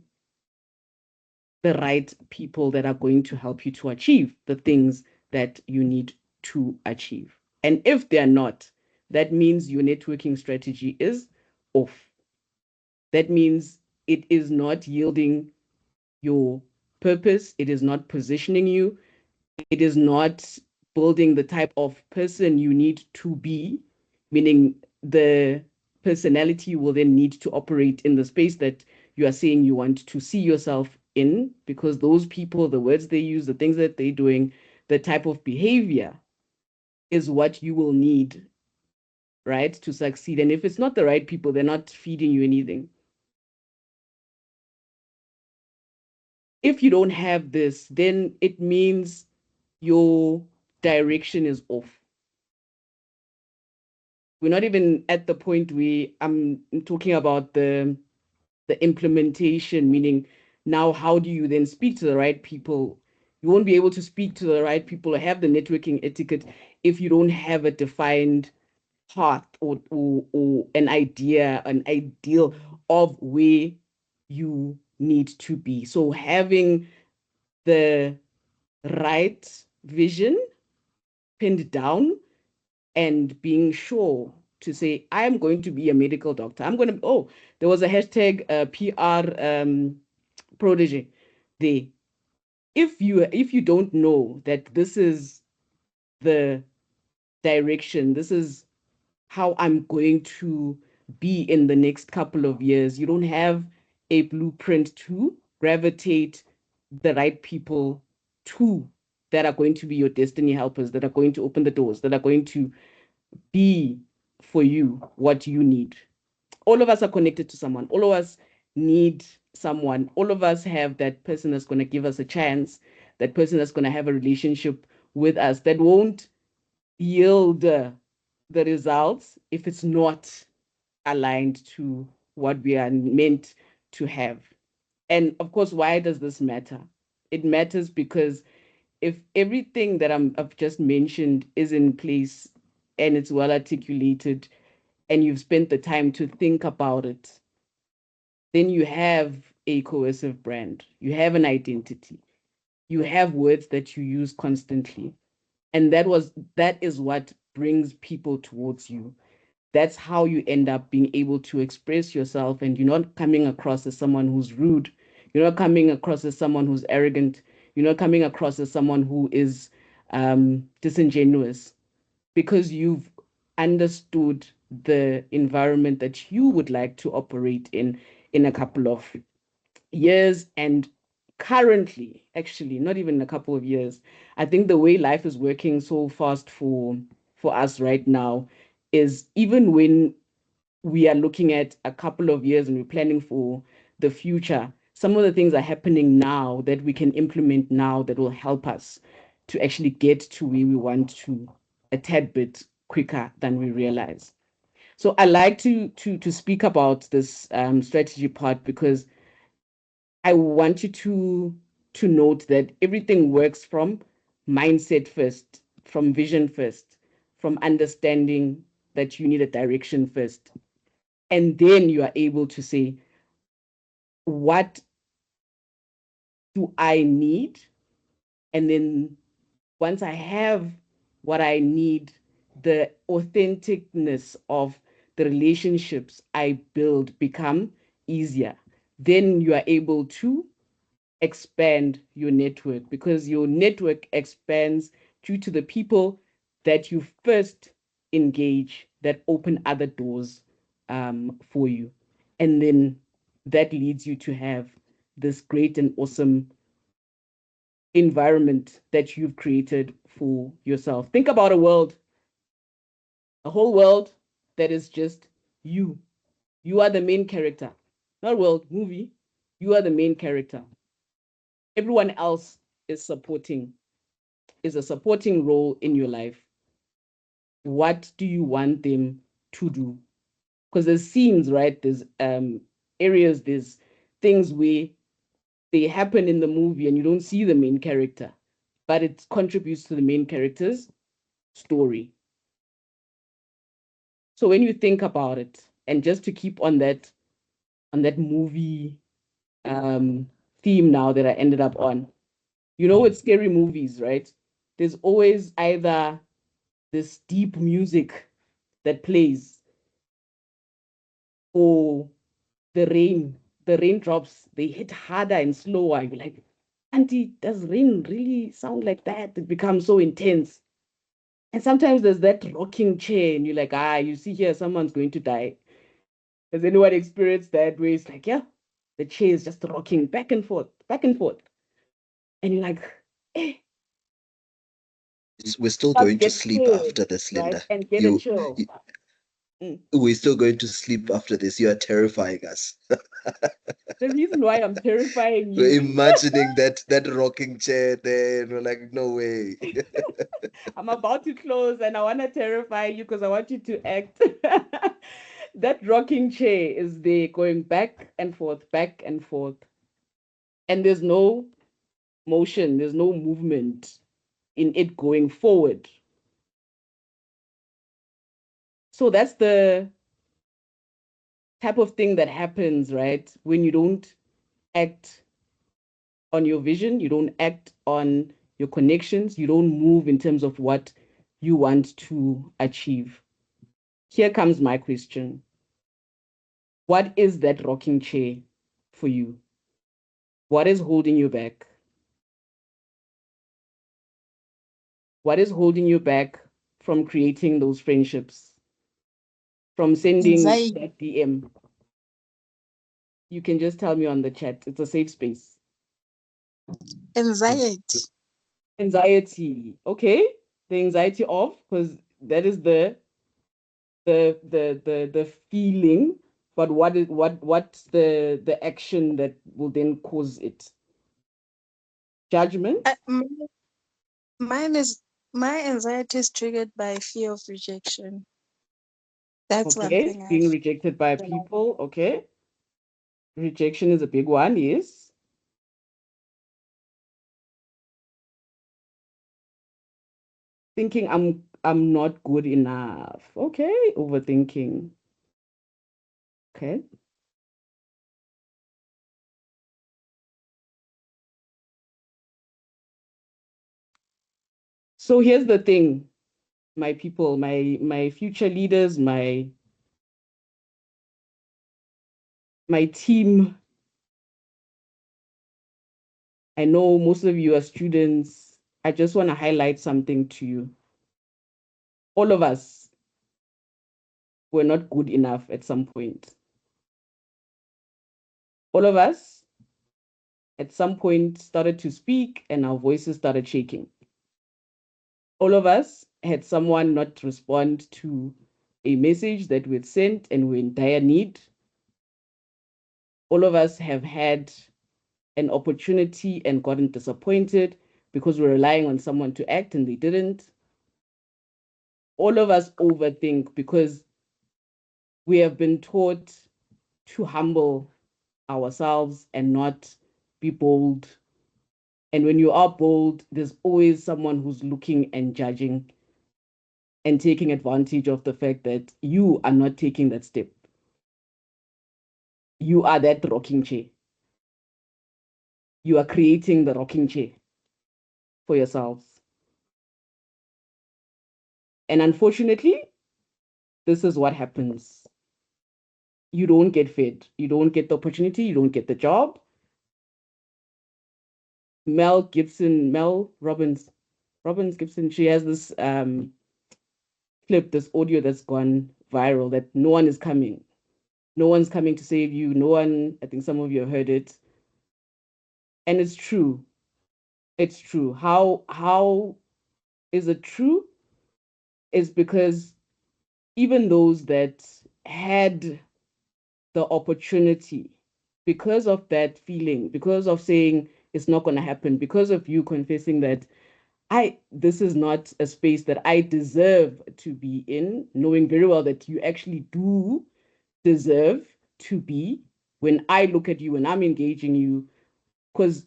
the right people that are going to help you to achieve the things that you need to achieve? And if they're not, that means your networking strategy is off. That means it is not yielding your purpose, it is not positioning you, it is not building the type of person you need to be, meaning the personality you will then need to operate in the space that you are saying you want to see yourself in, because those people, the words they use, the things that they're doing, the type of behavior is what you will need, right, to succeed. And if it's not the right people, they're not feeding you anything. If you don't have this, then it means your direction is off. We're not even at the point where I'm talking about the implementation, meaning now how do you then speak to the right people? You won't be able to speak to the right people or have the networking etiquette if you don't have a defined path or an idea, an ideal of where you need to be. So having the right vision pinned down and being sure to say, I'm going to be a medical doctor. I'm going to, oh, there was a hashtag PR protege there. If you don't know that this is the direction, this is how I'm going to be in the next couple of years, you don't have a blueprint to gravitate the right people to that are going to be your destiny helpers, that are going to open the doors, that are going to be for you what you need. All of us are connected to someone. All of us need someone. All of us have that person that's going to give us a chance, that person that's going to have a relationship with us that won't yield the results if it's not aligned to what we are meant to have. And of course, why does this matter? It matters because if everything that I've just mentioned is in place and it's well articulated and you've spent the time to think about it, then you have a cohesive brand, you have an identity, you have words that you use constantly. And that is what brings people towards you. That's how you end up being able to express yourself, and you're not coming across as someone who's rude. You're not coming across as someone who's arrogant. You're not coming across as someone who is disingenuous, because you've understood the environment that you would like to operate in a couple of years. And currently, actually, not even a couple of years, I think the way life is working so fast for us right now is, even when we are looking at a couple of years and we're planning for the future, some of the things are happening now that we can implement now that will help us to actually get to where we want to a tad bit quicker than we realize. So I like to speak about this strategy part, because I want you to note that everything works from mindset first, from vision first, from understanding that you need a direction first. And then you are able to say, what do I need? And then once I have what I need, the authenticness of the relationships I build become easier. Then you are able to expand your network, because your network expands due to the people that you first engage that open other doors for you. And then that leads you to have this great and awesome environment that you've created for yourself. Think about a whole world that is just you. You are the main character, not world, movie. You are the main character. Everyone else is a supporting role in your life. What do you want them to do? Because there's scenes, right? There's areas, there's things where they happen in the movie and you don't see the main character, but it contributes to the main character's story. So when you think about it, and just to keep on that movie theme now that I ended up on, with scary movies, right? There's always either this deep music that plays, or the raindrops, they hit harder and slower. You're like, Auntie, does rain really sound like that? It becomes so intense. And sometimes there's that rocking chair, and you're like, you see here, someone's going to die. Has anyone experienced that, where it's like, yeah, the chair is just rocking back and forth, back and forth. And you're like, eh, We're still just going to get sleep scared, after this, right? Linda. And get a You, chill. you We're still going to sleep after this. You are terrifying us. The reason why I'm terrifying We're you, imagining that rocking chair there, and we're like, no way. I'm about to close and I want to terrify you because I want you to act. That rocking chair is there going back and forth, back and forth. And there's no motion, there's no movement in it going forward. So that's the type of thing that happens, right? When you don't act on your vision, you don't act on your connections, you don't move in terms of what you want to achieve. Here comes my question. What is that rocking chair for you? What is holding you back? What is holding you back from creating those friendships, from sending Anxiety. that DM? You can just tell me on the chat. It's a safe space. Anxiety. Anxiety. Okay. The anxiety of, because that is the feeling, but what's the action that will then cause it? Judgment? Mine is, my anxiety is triggered by fear of rejection. That's one Okay. thing Being I've. rejected by people. Okay. Rejection is a big one, yes. Thinking I'm not good enough. Okay, overthinking. Okay. So here's the thing, my people, my future leaders, my team. I know most of you are students. I just want to highlight something to you. All of us were not good enough at some point. All of us at some point started to speak and our voices started shaking. All of us had someone not respond to a message that we'd sent and we're in dire need. All of us have had an opportunity and gotten disappointed because we're relying on someone to act and they didn't. All of us overthink because we have been taught to humble ourselves and not be bold. And when you are bold, there's always someone who's looking and judging and taking advantage of the fact that you are not taking that step. You are that rocking chair. You are creating the rocking chair for yourselves. And unfortunately, this is what happens. You don't get fed. You don't get the opportunity. You don't get the job. Mel Robbins Gibson, she has this clip, this audio that's gone viral that no one is coming. No one's coming to save you. No one, I think some of you have heard it. And it's true. It's true. How is it true? It's because even those that had the opportunity, because of that feeling, because of saying it's not going to happen, because of you confessing that this is not a space that I deserve to be in, knowing very well that you actually do deserve to be. When I look at you and I'm engaging you, because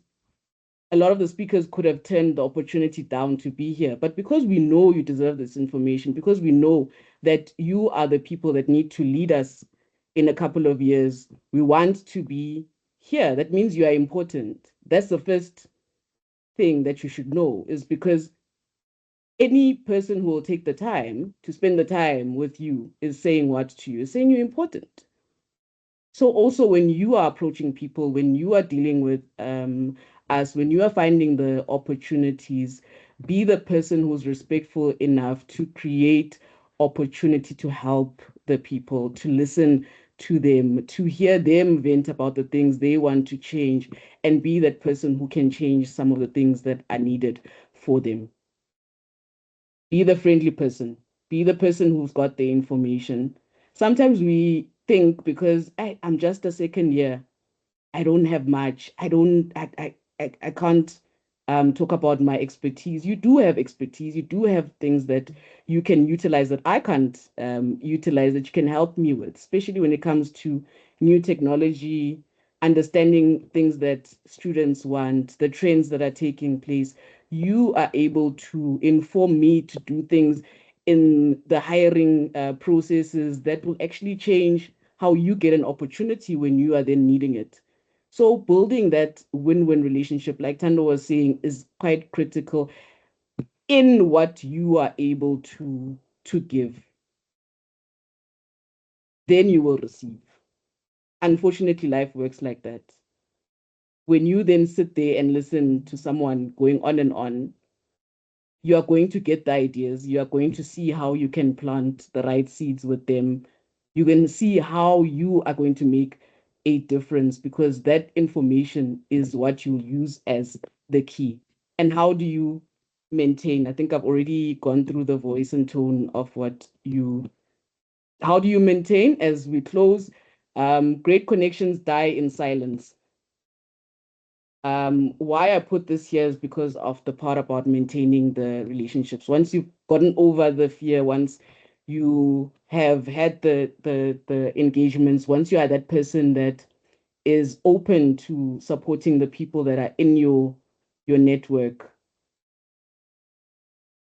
a lot of the speakers could have turned the opportunity down to be here. But because we know you deserve this information, because we know that you are the people that need to lead us in a couple of years, we want to be here. That means you are important. That's the first thing that you should know, is because any person who will take the time to spend the time with you is saying what to you? Is saying you're important. So also when you are approaching people, when you are dealing with us, when you are finding the opportunities, be the person who's respectful enough to create opportunity to help the people, to listen to them, to hear them vent about the things they want to change, and be that person who can change some of the things that are needed for them. Be the friendly person. Be the person who's got the information. sometimes we think because I'm just a second year, I don't have much. I can't talk about my expertise. You do have expertise. You do have things that you can utilize that I can't utilize, that you can help me with, especially when it comes to new technology, understanding things that students want, the trends that are taking place. You are able to inform me to do things in the hiring processes that will actually change how you get an opportunity when you are then needing it. So building that win-win relationship, like Thando was saying, is quite critical in what you are able to give. Then you will receive. Unfortunately, life works like that. When you then sit there and listen to someone going on and on, you are going to get the ideas. You are going to see how you can plant the right seeds with them. You can see how you are going to make a difference, because that information is what you'll use as the key. And how do you maintain? I think I've already gone through the voice and tone of how do you maintain as we close? Great connections die in silence. Why I put this here is because of the part about maintaining the relationships. Once you've gotten over the fear, once you have had the engagements, once you are that person that is open to supporting the people that are in your network,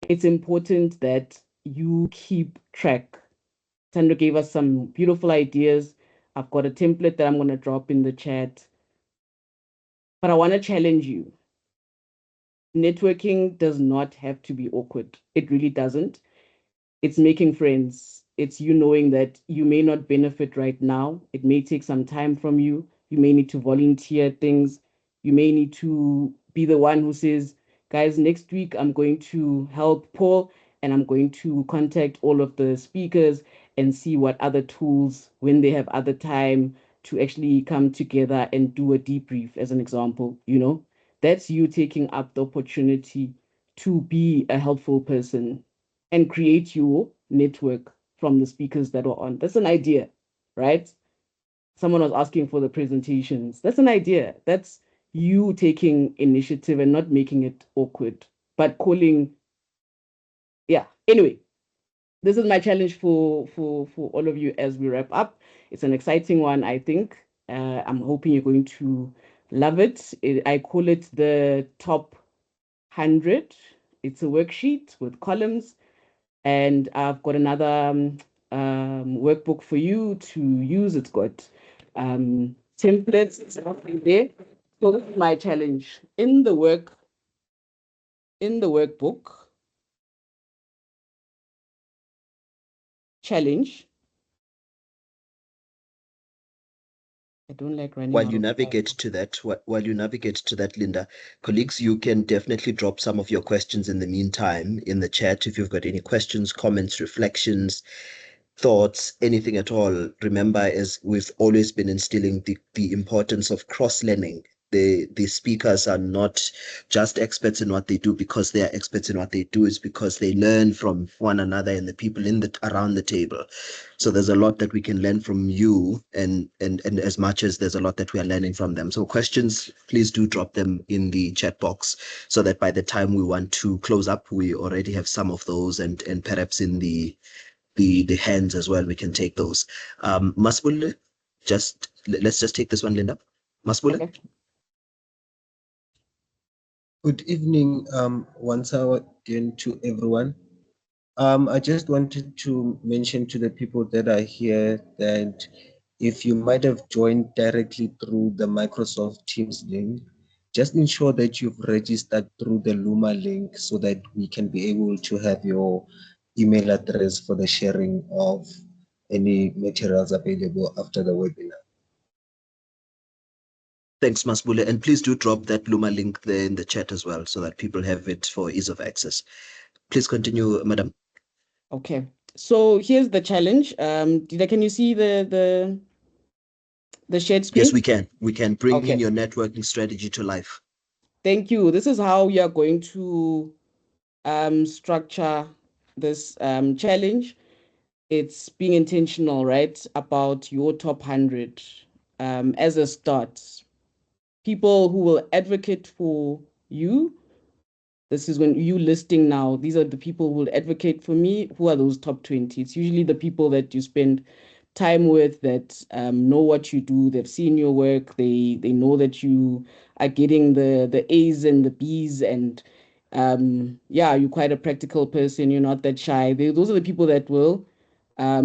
it's important that you keep track. Thando gave us some beautiful ideas. I've got a template that I'm going to drop in the chat. But I want to challenge you. Networking does not have to be awkward. It really doesn't. It's making friends. It's you knowing that you may not benefit right now. It may take some time from you. You may need to volunteer things. You may need to be the one who says, guys, next week I'm going to help Paul and I'm going to contact all of the speakers and see what other tools, when they have other time, to actually come together and do a debrief, as an example. That's you taking up the opportunity to be a helpful person and create your network from the speakers that are on. That's an idea, right? Someone was asking for the presentations. That's an idea. That's you taking initiative and not making it awkward, but calling. Yeah. Anyway, this is my challenge for all of you as we wrap up. It's an exciting one, I think. I'm hoping you're going to love it. I call it the top 100. It's a worksheet with columns. And I've got another workbook for you to use. It's got templates and stuff in there. So this is my challenge. In the workbook, challenge. I don't like running While out you of navigate time. to that, Linda, colleagues, you can definitely drop some of your questions in the meantime in the chat. If you've got any questions, comments, reflections, thoughts, anything at all, remember, as we've always been instilling, the importance of cross-learning. The speakers are not just experts in what they do because they are experts in what they do. Is because they learn from one another and the people around the table. So there's a lot that we can learn from you, and as much as there's a lot that we are learning from them. So questions, please do drop them in the chat box, so that by the time we want to close up, we already have some of those, and perhaps in the hands as well, we can take those. Masbule, let's just take this one, Linda. Masbule. Okay. Good evening, once again to everyone. I just wanted to mention to the people that are here that if you might have joined directly through the Microsoft Teams link, just ensure that you've registered through the Luma link so that we can be able to have your email address for the sharing of any materials available after the webinar. Thanks, Masbule. And please do drop that Luma link there in the chat as well, so that people have it for ease of access. Please continue, madam. Okay. So here's the challenge. Dida, can you see the shared screen? Yes, we can. We can bring Okay. your networking strategy to life. Thank you. This is how you are going to structure this challenge. it's being intentional, right, about your top 100 as a start. People who will advocate for you. This is when you listing now, these are the people who will advocate for me. Who are those top 20? It's usually the people that you spend time with, that know what you do, they've seen your work, they know that you are getting the A's and the B's, and yeah, you're quite a practical person, you're not that shy. Those are the people that will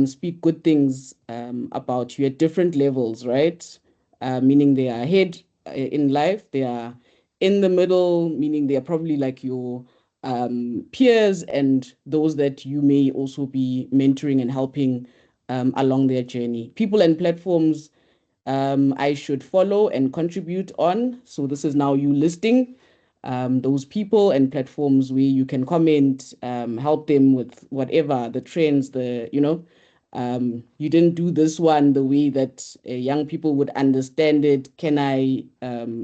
speak good things about you at different levels, right? Meaning they are ahead in life, they are in the middle, meaning they are probably like your peers, and those that you may also be mentoring and helping along their journey. People and platforms I should follow and contribute on. So this is now you listing those people and platforms where you can comment, help them with whatever the trends, you didn't do this one the way that young people would understand it. Can I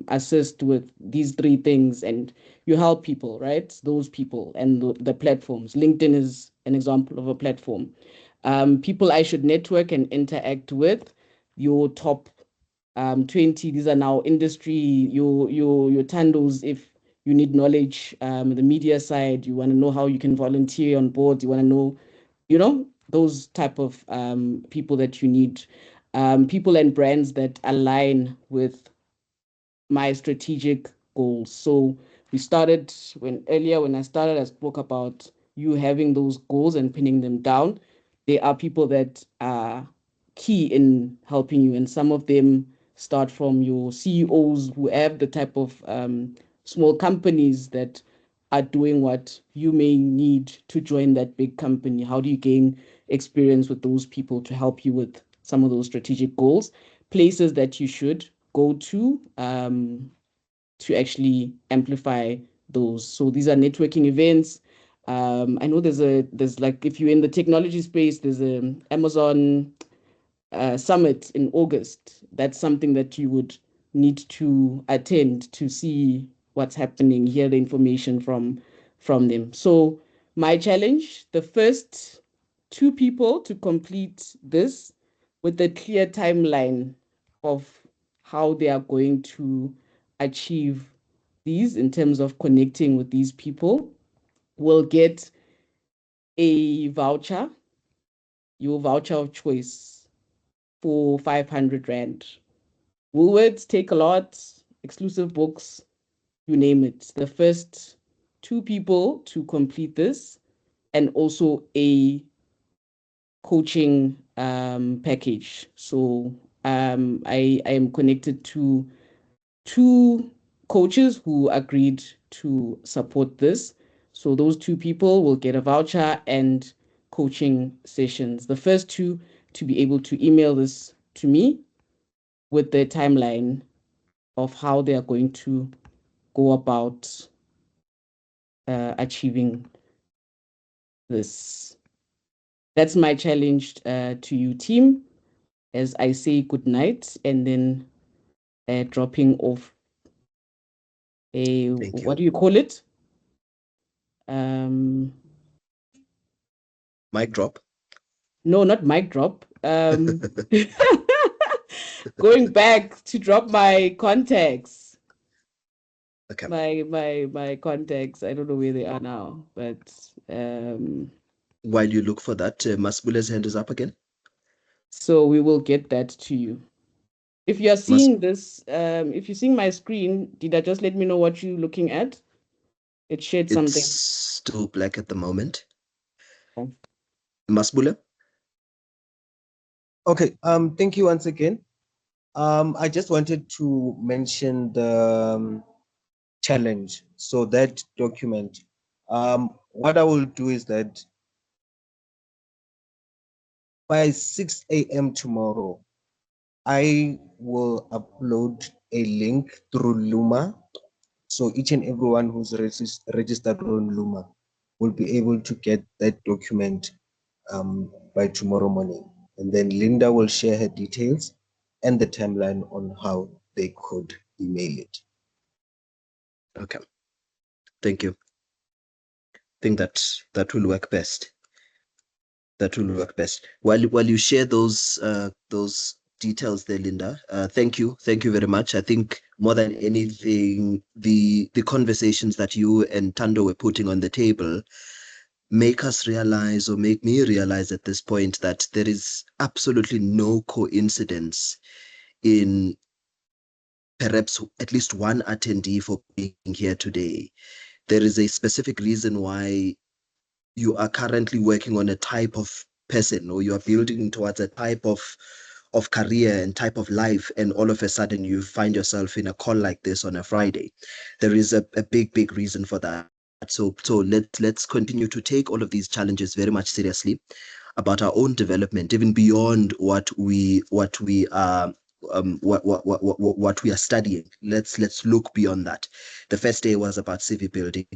assist with these 3 things? And you help people, right? Those people and the platforms. LinkedIn is an example of a platform. People I should network and interact with, your top 20. These are now industry, your Thandos. If you need knowledge, the media side, you want to know how you can volunteer on boards, you want to know, those type of people that you need, people and brands that align with my strategic goals. So we started when I started, I spoke about you having those goals and pinning them down. There are people that are key in helping you, and some of them start from your CEOs who have the type of small companies that are doing what you may need to join that big company. How do you gain experience with those people to help you with some of those strategic goals? Places that you should go to actually amplify those. So these are networking events. I know there's like, if you're in the technology space, there's a Amazon summit in August. That's something that you would need to attend to see what's happening, hear the information from them. So my challenge, the first 2 people to complete this with a clear timeline of how they are going to achieve these in terms of connecting with these people will get a voucher, your voucher of choice, for 500 Rand. Woolworths, Take a Lot, exclusive books, you name it. The first 2 people to complete this, and also a coaching package. So I am connected to 2 coaches who agreed to support this. So those 2 people will get a voucher and coaching sessions. The first 2 to be able to email this to me with the timeline of how they are going to go about achieving this. That's my challenge to you, team, as I say good night and then dropping off what do you call it? Mic drop? No, not mic drop. Going back to drop my contacts. Okay. My contacts. I don't know where they are now, but while you look for that, Masbula's hand is up again. So we will get that to you. If you are seeing this, if you're seeing my screen, did I just let me know what you're looking at? It shared something. It's still black at the moment. Okay. Masbula? Okay, thank you once again. I just wanted to mention the challenge. So that document, what I will do is that by 6 a.m. tomorrow, I will upload a link through Luma. So each and everyone who's registered on Luma will be able to get that document by tomorrow morning. And then Linda will share her details and the timeline on how they could email it. Okay. Thank you. I think that will work best. That will work best. While you share those details there, Linda, thank you very much. I think more than anything, the conversations that you and Thando were putting on the table make us realize, or make me realize at this point, that there is absolutely no coincidence in perhaps at least one attendee for being here today. There is a specific reason why you are currently working on a type of person, or you are building towards a type of career and type of life, and all of a sudden you find yourself in a call like this on a Friday. There is a big reason for that. So let's continue to take all of these challenges very much seriously, about our own development, even beyond what we are what we are studying. Let's look beyond that. The first day was about CV building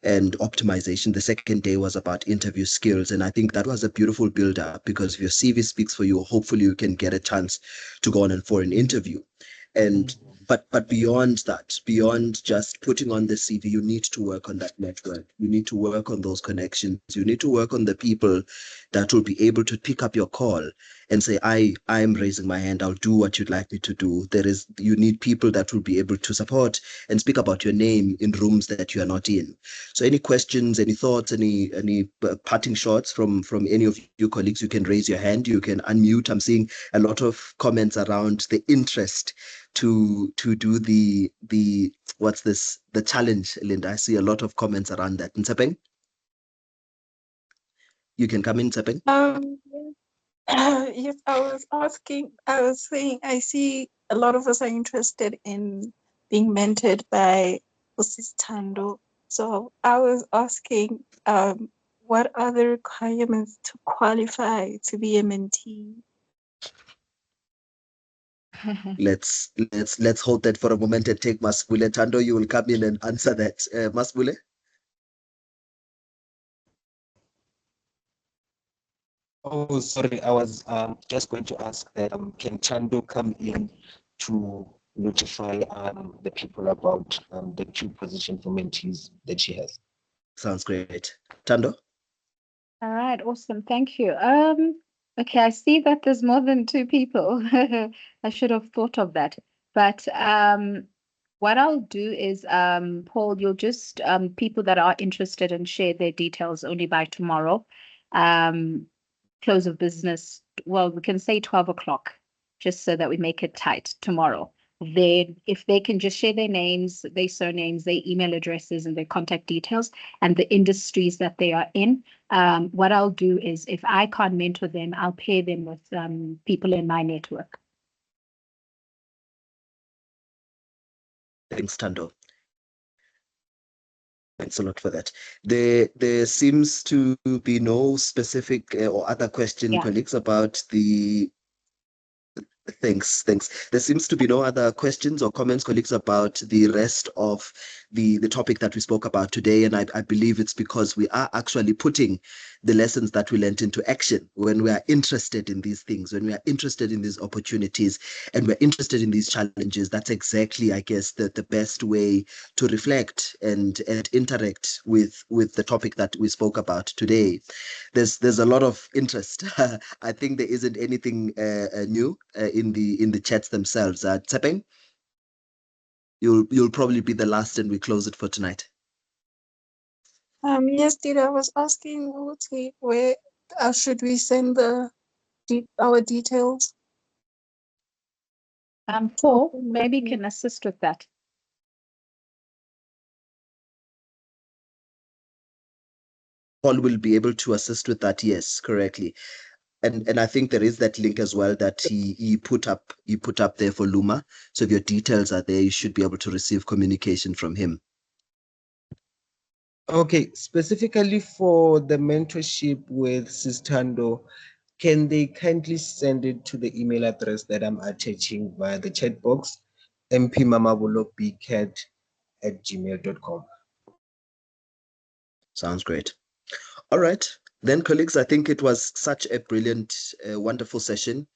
and optimization. The second day was about interview skills. And I think that was a beautiful build up, because if your CV speaks for you, hopefully you can get a chance to go on and for an interview. And but beyond that, beyond just putting on the CV, you need to work on that network. You need to work on those connections. You need to work on the people that will be able to pick up your call and say, I'm raising my hand. I'll do what you'd like me to do. You need people that will be able to support and speak about your name in rooms that you are not in. So any questions, any thoughts, any parting shots from any of you colleagues, you can raise your hand, you can unmute. I'm seeing a lot of comments around the interest to do the what's this, the challenge, Linda. I see a lot of comments around that. Ntsepeng, you can come in, Ntsepeng. Yes, I was saying, I see a lot of us are interested in being mentored by Mrs. Thando. So I was asking, what are the requirements to qualify to be a mentee? Let's hold that for a moment and take Masbule. Thando, you will come in and answer that. Masbule? Oh, sorry, I was just going to ask that can Thando come in to notify the people about the two position for mentees that she has? Sounds great. Thando? All right, awesome. Thank you. Okay, I see that there's more than two people. I should have thought of that. But what I'll do is, Paul, you'll just people that are interested and share their details only by tomorrow. Close of business. Well, we can say 12 o'clock, just so that we make it tight tomorrow. Then, if they can just share their names, their surnames, their email addresses, and their contact details, and the industries that they are in. What I'll do is, if I can't mentor them, I'll pair them with people in my network. Thanks, Thando. Thanks a lot for that. There seems to be no specific or other question, colleagues, about the. Thanks. There seems to be no other questions or comments, colleagues, about the rest of the topic that we spoke about today. And I believe it's because we are actually putting the lessons that we learned into action when we are interested in these things, when we are interested in these opportunities, and we're interested in these challenges. That's exactly, I guess, the best way to reflect and interact with the topic that we spoke about today. There's a lot of interest. I think there isn't anything new in the chats themselves. Tsepeng, you'll probably be the last, and we close it for tonight. Yes, Dita, I was asking, where should we send our details? Paul, maybe can assist with that. Paul will be able to assist with that. Yes, correctly. And I think there is that link as well that he put up there for Luma. So if your details are there, you should be able to receive communication from him. Okay, specifically for the mentorship with Sis Thando, can they kindly send it to the email address that I'm attaching via the chat box, mpmamabulobcat@gmail.com. Sounds great. All right. Then, colleagues, I think it was such a brilliant, wonderful session.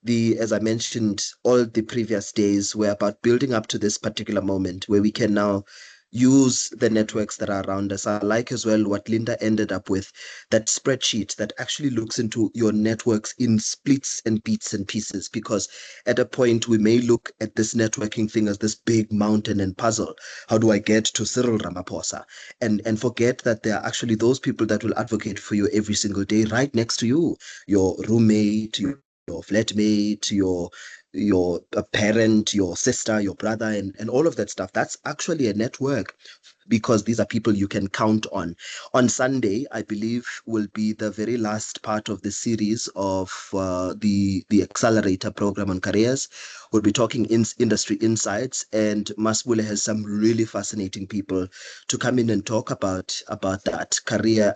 As I mentioned, all the previous days were about building up to this particular moment where we can now use the networks that are around us. I like as well what Linda ended up with, that spreadsheet that actually looks into your networks in splits and beats and pieces, because at a point we may look at this networking thing as this big mountain and puzzle. How do I get to Cyril Ramaphosa? And forget that there are actually those people that will advocate for you every single day right next to you, your roommate, your flatmate, your a parent, your sister, your brother, and all of that stuff. That's actually a network, because these are people you can count on. On Sunday, I believe, will be the very last part of the series of the Accelerator program on careers. We'll be talking industry insights, and Masbule has some really fascinating people to come in and talk about that career,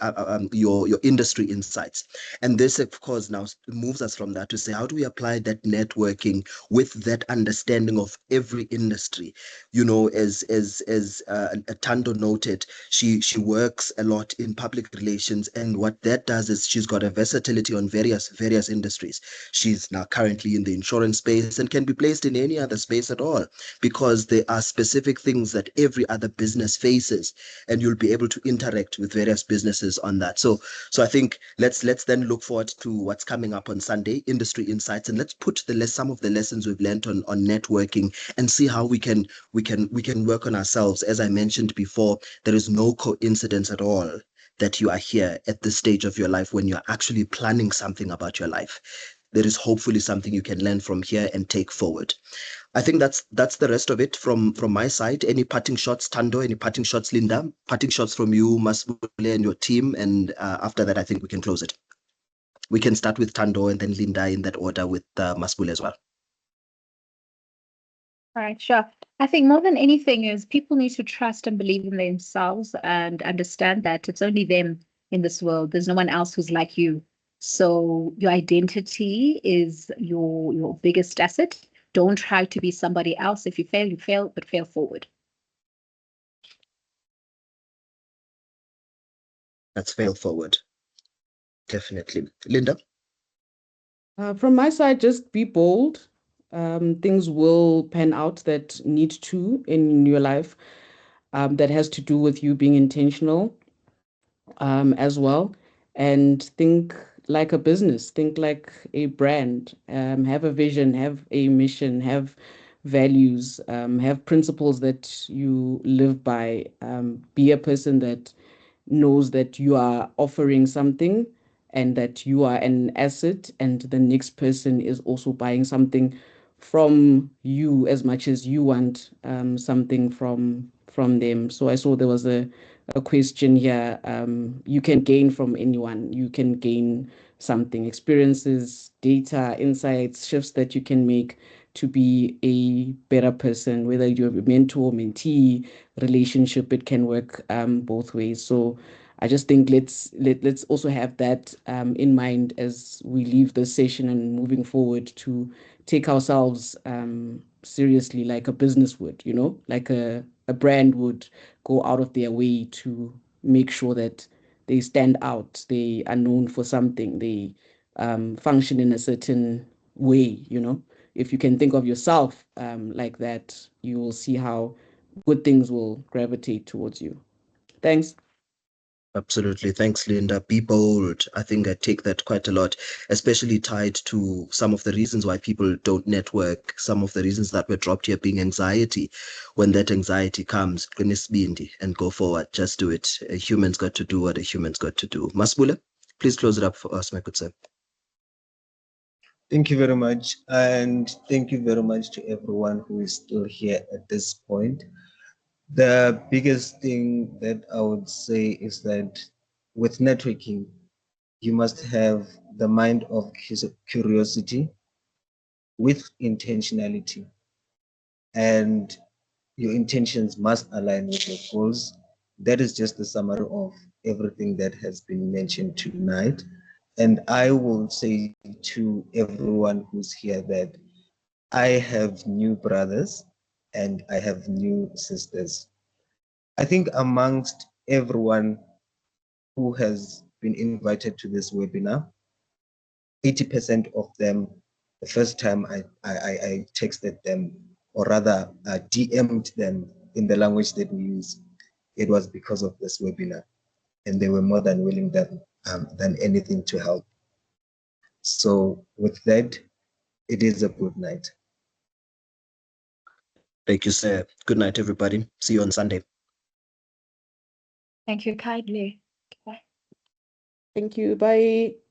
your industry insights. And this, of course, now moves us from that to say, how do we apply that networking with that understanding of every industry? You know, as Thando noted, she works a lot in public relations, and what that does is she's got a versatility on various industries. She's now currently in the insurance space and can be placed in any other space at all, because there are specific things that every other business faces, and you'll be able to interact with various businesses on that. So I think let's then look forward to what's coming up on Sunday, industry insights, and let's put some of the lessons we've learned on networking and see how we can work on ourselves. As I mentioned before, there is no coincidence at all that you are here at this stage of your life when you're actually planning something about your life. There is hopefully something you can learn from here and take forward. I think that's the rest of it from my side. Any parting shots, Thando? Any parting shots, Linda? Parting shots from you, Masbule, and your team. And after that, I think we can close it. We can start with Thando and then Linda in that order, with Masbule as well. All right, sure. I think more than anything is people need to trust and believe in themselves and understand that it's only them in this world. There's no one else who's like you. So your identity is your biggest asset. Don't try to be somebody else. If you fail, you fail, but fail forward. Let's fail forward. Definitely. Linda? From my side, just be bold. Things will pan out that need to in your life. That has to do with you being intentional as well. And think like a business, think like a brand, have a vision, have a mission, have values, have principles that you live by. Be a person that knows that you are offering something and that you are an asset, and the next person is also buying something from you as much as you want something from them. So I saw there was a question here. You can gain from anyone. You can gain something, experiences, data, insights, shifts that you can make to be a better person, whether you're a mentor, mentee, relationship, it can work both ways. So I just think let's also have that in mind as we leave this session and moving forward, to take ourselves seriously like a business would, like a brand would go out of their way to make sure that they stand out, they are known for something, they function in a certain way. If you can think of yourself like that, you will see how good things will gravitate towards you. Thanks. Absolutely. Thanks, Linda. Be bold. I think I take that quite a lot, especially tied to some of the reasons why people don't network, some of the reasons that were dropped here being anxiety. When that anxiety comes, and go forward. Just do it. A human's got to do what a human's got to do. Masbule, please close it up for us, my good sir. Thank you very much. And thank you very much to everyone who is still here at this point. The biggest thing that I would say is that with networking, you must have the mind of curiosity with intentionality. And your intentions must align with your goals. That is just the summary of everything that has been mentioned tonight. And I will say to everyone who's here that I have new brothers and I have new sisters. I think amongst everyone who has been invited to this webinar, 80% of them, the first time I texted them, or rather DM'd them in the language that we use, it was because of this webinar, and they were more than willing than anything to help. So with that, it is a good night. Thank you, sir. Good night, everybody. See you on Sunday. Thank you kindly. Bye. Thank you. Bye.